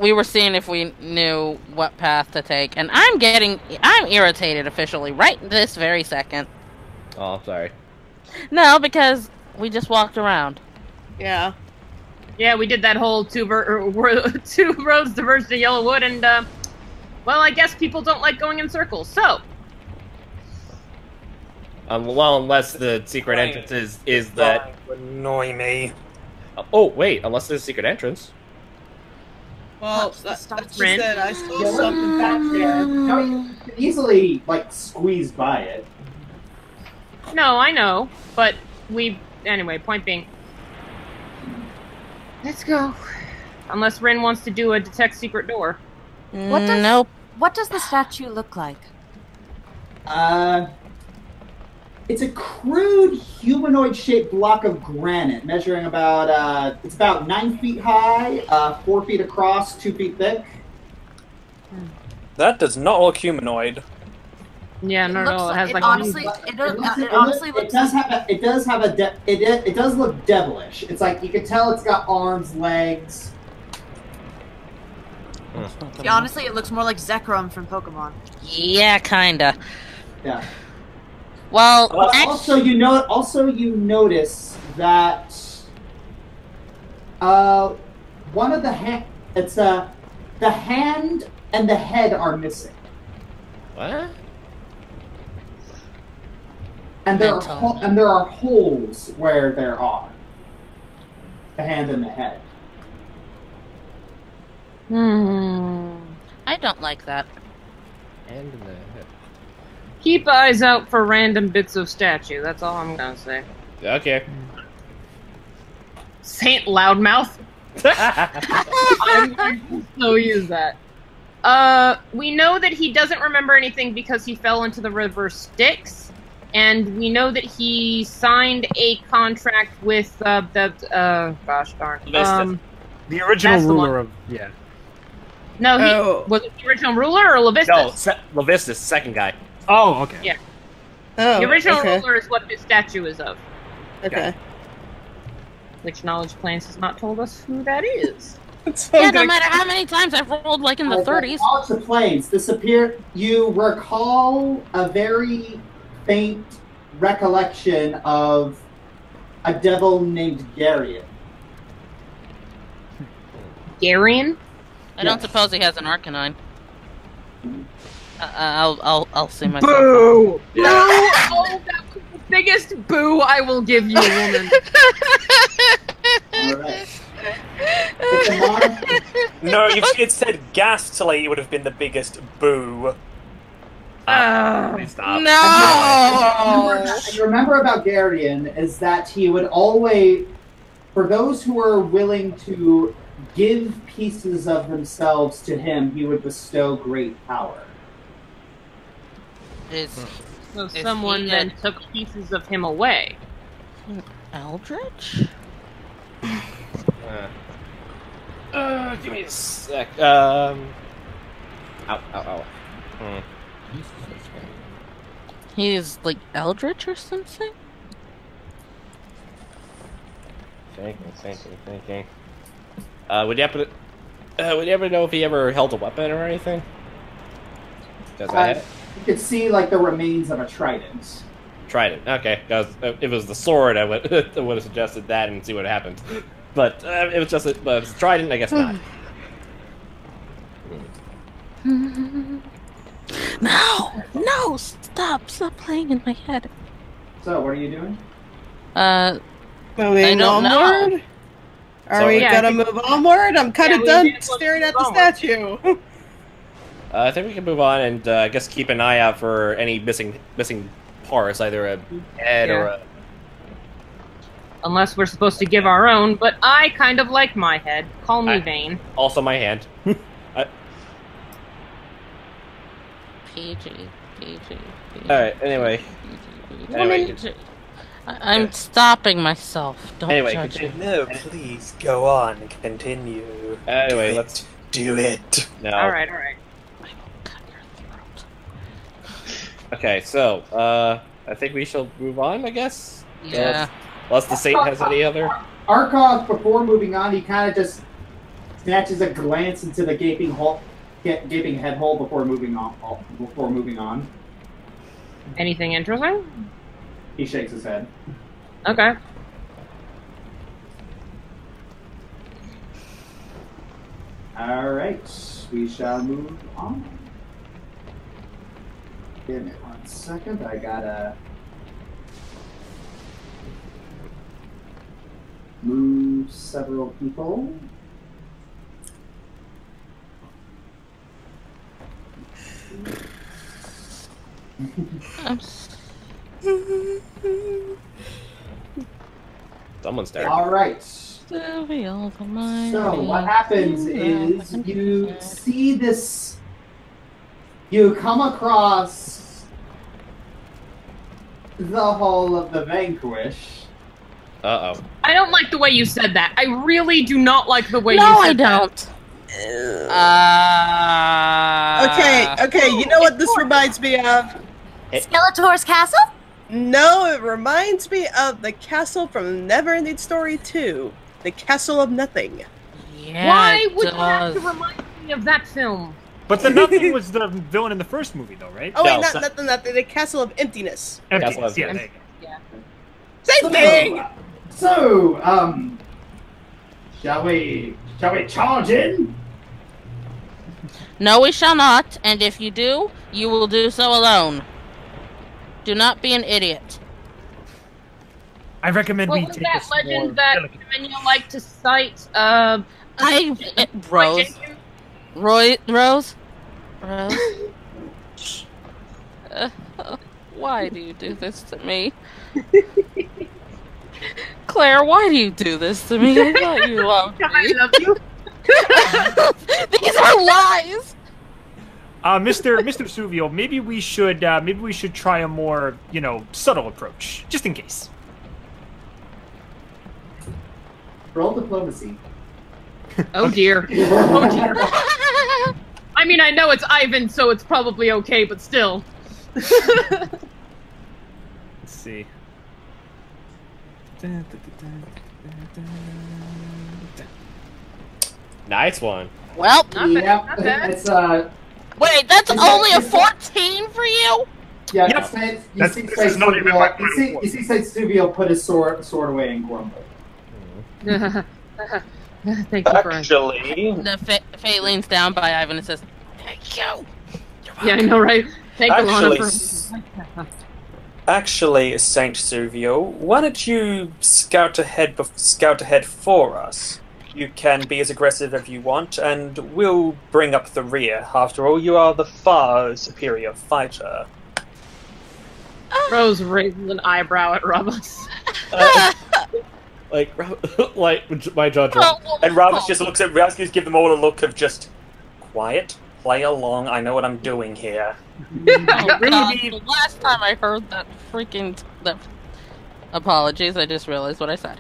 We were seeing if we knew what path to take, and I'm irritated officially right this very second. Oh, I'm sorry. No, because we just walked around. Yeah. Yeah, we did that whole two roads diverged in yellow wood, and well, I guess people don't like going in circles. So, Well, unless the secret entrance is that... Annoy me. Oh, wait, unless there's a secret entrance. Well, Touch the that's statue. just that I saw Yeah, something back there. No, you can easily like squeeze by it. No, I know, but anyway, point being, let's go. Unless Rin wants to do a detect secret door. Nope. What does the statue look like? It's a crude humanoid-shaped block of granite, measuring about it's about 9 feet high, 4 feet across, 2 feet thick. That does not look humanoid. Yeah, no, it has like honestly, it does look devilish. It's like you can tell it's got arms, legs. Yeah, honestly, it looks more like Zekrom from Pokemon. Yeah, kinda. Yeah. Well, also you notice that one of the the hand and the head are missing. What? And there are holes where there are the hand and the head. I don't like that. And in the head. Keep eyes out for random bits of statue. That's all I'm gonna say. Okay. Saint Loudmouth. I'm going to so use that. We know that he doesn't remember anything because he fell into the river Styx, and we know that he signed a contract with gosh darn. The original ruler of No, was it the original ruler or Levistus? No, Levistus, second guy. Oh, okay. Yeah. Oh, The original okay. ruler is what this statue is of. Okay. Which Knowledge Plans has not told us who that is. Yeah, no matter how many times I've rolled, like in the 30s. Knowledge the planes disappear. You recall a very faint recollection of a devil named Garion. Garion? I don't suppose he has an Arcanine. I'll see myself. Boo! No! Oh, that was the biggest boo I will give you, woman. Alright. No, it said Ghastly would have been the biggest boo. Please stop. No! You remember about Garion is that he would always, for those who are willing to give pieces of themselves to him, he would bestow great power. So someone then took pieces of him away. Eldritch? Give me a sec. Ow. He's like Eldritch or something? Thinking. Would you happen to know if he ever held a weapon or anything? You could see like the remains of a trident. Trident. Okay, because if it was the sword, I would have suggested that and see what happened. But it was just a trident. I guess not. No! Stop playing in my head. So, what are you doing? Moving don't know. onward? Are we gonna move onward? I'm kind of done staring at the statue. I think we can move on and I guess keep an eye out for any missing parts, either a head or a... Unless we're supposed to give our own, but I kind of like my head. Call me vain. Also my hand. PG. Alright, anyway. I'm stopping myself. Don't judge me. No, please go on. Continue. Anyway, let's do it. No. Alright. I will cut your throat. Okay, so I think we shall move on, I guess? Yeah. Unless the Saint has any other... Arkov, before moving on, he kind of just snatches a glance into the gaping head hole before moving on. Anything interesting? He shakes his head. Okay. Alright, we shall move on. Give me 1 second, I gotta move several people. Someone's there. All right. So what happens is you see this. You come across the Hall of the Vanquish. Uh-oh. I don't like the way you said that. I really do not like the way you No, said I don't. Okay, you know what this reminds me of? Skeletor's castle? No, it reminds me of the castle from Neverending Story 2. The Castle of Nothing. Yeah, Why it would you have to does. remind me of that film? But the Nothing was the villain in the first movie, though, right? Oh, wait, No, nothing. The Castle of Emptiness. Emptiness, Castle yeah, of- there you go. Same thing! So, shall we charge in? No, we shall not, and if you do, you will do so alone. Do not be an idiot. I recommend What we was take that this more legend that delicate. Dominion like to cite? Rose. Rose? Why do you do this to me? Claire, why do you do this to me? I thought you loved me. I love you. These are lies! Mr. Suvio, maybe we should try a more, subtle approach, just in case. Roll diplomacy. Oh dear. Oh dear. I mean, I know it's Ivan, so it's probably okay, but still. Let's see. Nice one. Well, Not bad, not bad. It's wait, that's Is only that- a 14 for you? yeah. Yep. This is not even my final score. You see Saint Stuvio put his sword away and grumble. Thank you for Actually, The Fate leans down by Ivan and says, "Thank you." Yeah, I know, right? Thank you, Lana, Actually, for... actually, Saint Suvio, why don't you scout ahead for us? You can be as aggressive as you want, and we'll bring up the rear. After all, you are the far superior fighter. Rose raises an eyebrow at Rubbus. Like my jaw dropped. And Robert just looks at Rasmus, gives them all a look of just quiet, play along. I know what I'm doing here. The last time I heard that apologies, I just realized what I said.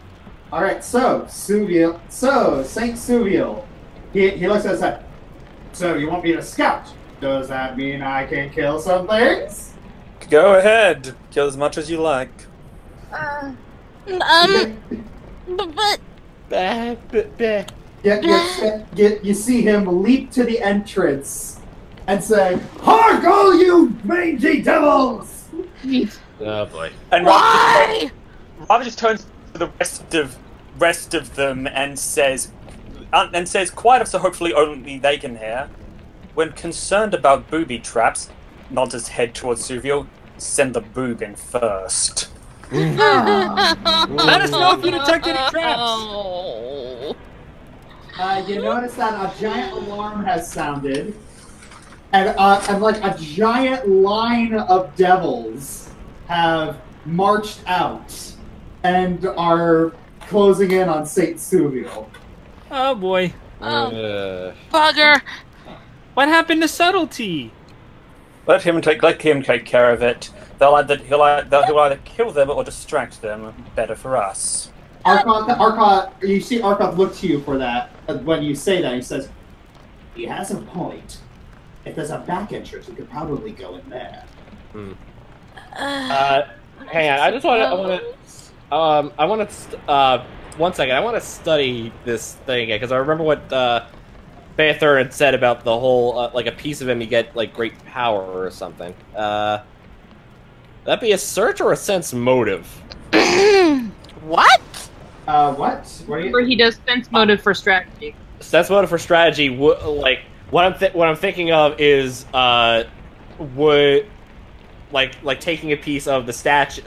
All right, so Saint Suvio, he looks at us. Like, so you want me to scout? Does that mean I can kill some things? Go ahead, kill as much as you like. But You see him leap to the entrance and say, Hark, all you mangy devils! Oh boy. And why? Robert just turns to the rest of them and says quiet so hopefully only they can hear. When concerned about booby traps, nods his head towards Suvio, send the boob in first. Let us know if you detect any traps. you notice that a giant alarm has sounded, and like a giant line of devils have marched out and are closing in on Saint Suvio. Oh boy. Bugger! What happened to subtlety? Let him take care of it. He'll either kill them or distract them. Better for us. Arkoth, you see Arkoth look to you for that. When you say that, he says, he has a point. If there's a back entrance, we could probably go in there. Hang on. I just want to. One second. I want to study this thing again because I remember what Bather had said about the whole like a piece of him you get like great power or something. That be a search or a sense motive? What? What? Remember, he does sense motive for strategy. Sense motive for strategy. Like what I'm thinking of is would like taking a piece of the statue,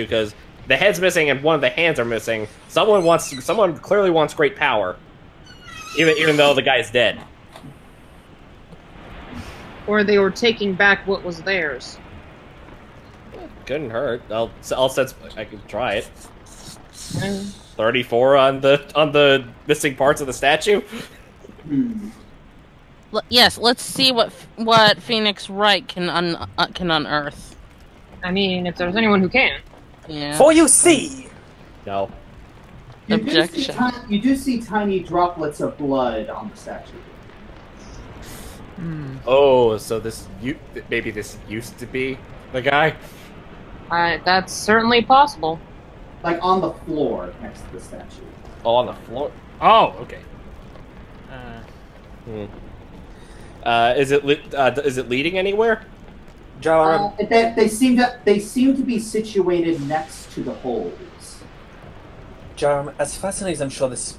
because the head's missing and one of the hands are missing. Someone clearly wants great power, even though the guy's dead. Or they were taking back what was theirs. Couldn't hurt. I'll set. I can try it. 34 on the missing parts of the statue. Yes, let's see what Phoenix Wright can unearth. I mean, if there's anyone who can. Yeah. For you see. No. Objection. You do see tiny droplets of blood on the statue. Oh, so maybe this used to be the guy? That's certainly possible. Like on the floor next to the statue. Oh, on the floor. Oh, okay. Is it leading anywhere? Jar, They seem to be situated next to the holes. Jar, as fascinating as I'm sure this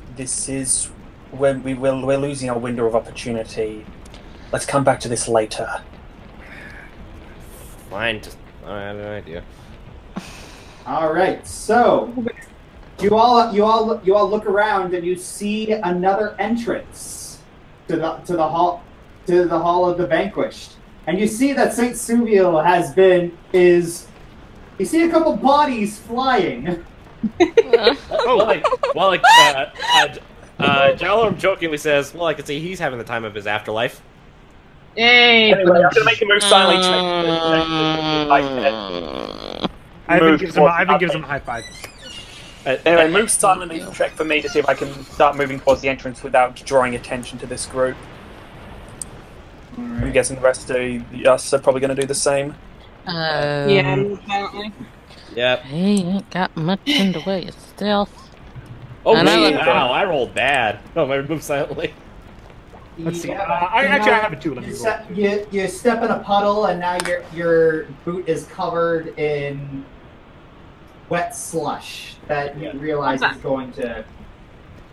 is, when we're losing our window of opportunity. Let's come back to this later. Fine. I have no idea. All right, so you all look around and you see another entrance to the hall of the vanquished, and you see that Saint Suviel you see a couple bodies flying. Jalorm jokingly says, "Well, I can see he's having the time of his afterlife." Hey. Anyway, I'm gonna make a move silently. Ivan gives him a high five. Anyway, move silently check for me to see if I can start moving towards the entrance without drawing attention to this group. I'm guessing the rest of us are probably going to do the same. Yeah, apparently. Yep. He ain't got much in the way of stealth. Oh, And wow, I rolled bad. No, I move silently. Let's see. Yeah, I have it too. Let me roll. You step in a puddle, and now your boot is covered in wet slush that you realize is going to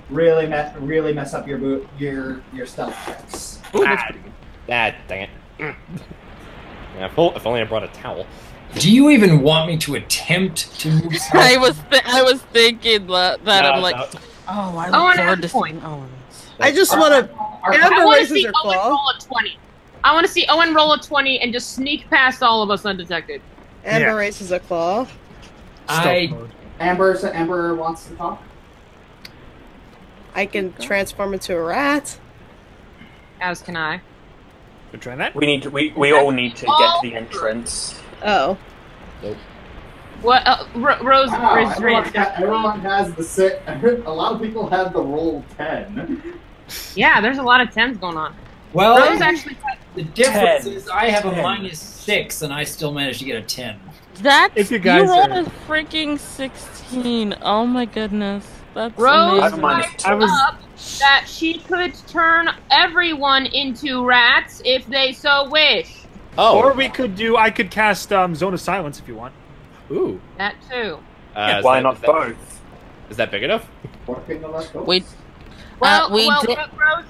really mess up your stealth checks. Ooh, that's pretty good. Dang it. Yeah, if only I brought a towel. Do you even want me to attempt to move? I was thinking that I'm like, oh, I look forward to seeing Owens. I just want to. I want to see Owen roll a 20. I want to see Owen roll a 20 and just sneak past all of us undetected. Amber raises a claw. Amber wants to talk. I can transform into a rat. As can I. We're trying that. We all need to get to the entrance. Oh. Nope. What? Rose. Wow, everyone has the sit. A lot of people have the roll 10. Yeah, there's a lot of 10s going on. Well, Rose actually. the difference 10. is I have a -6 and I still managed to get a 10. If you guys rolled are- a freaking 16. Oh my goodness. That's Rose amazing. up that she could turn everyone into rats if they so wish. Oh. Or I could cast Zone of Silence if you want. Ooh. That too. Why not both? Is that big enough? We Well, did. Rose.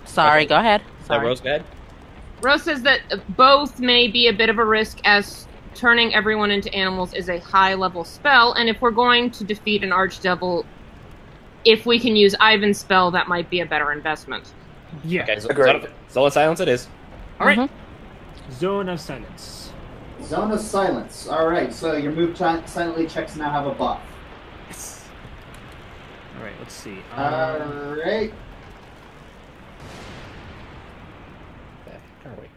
Sorry, go ahead. Is that Sorry. Rose bad? Rose says that both may be a bit of a risk, as turning everyone into animals is a high-level spell, and if we're going to defeat an archdevil, if we can use Ivan's spell, that might be a better investment. Yeah. Okay, Agreed. Zone of Silence it is. All right. Zone of Silence. Zone of Silence. All right, so your move silently checks now have a buff. Yes. All right. Let's see. All right. Where are we?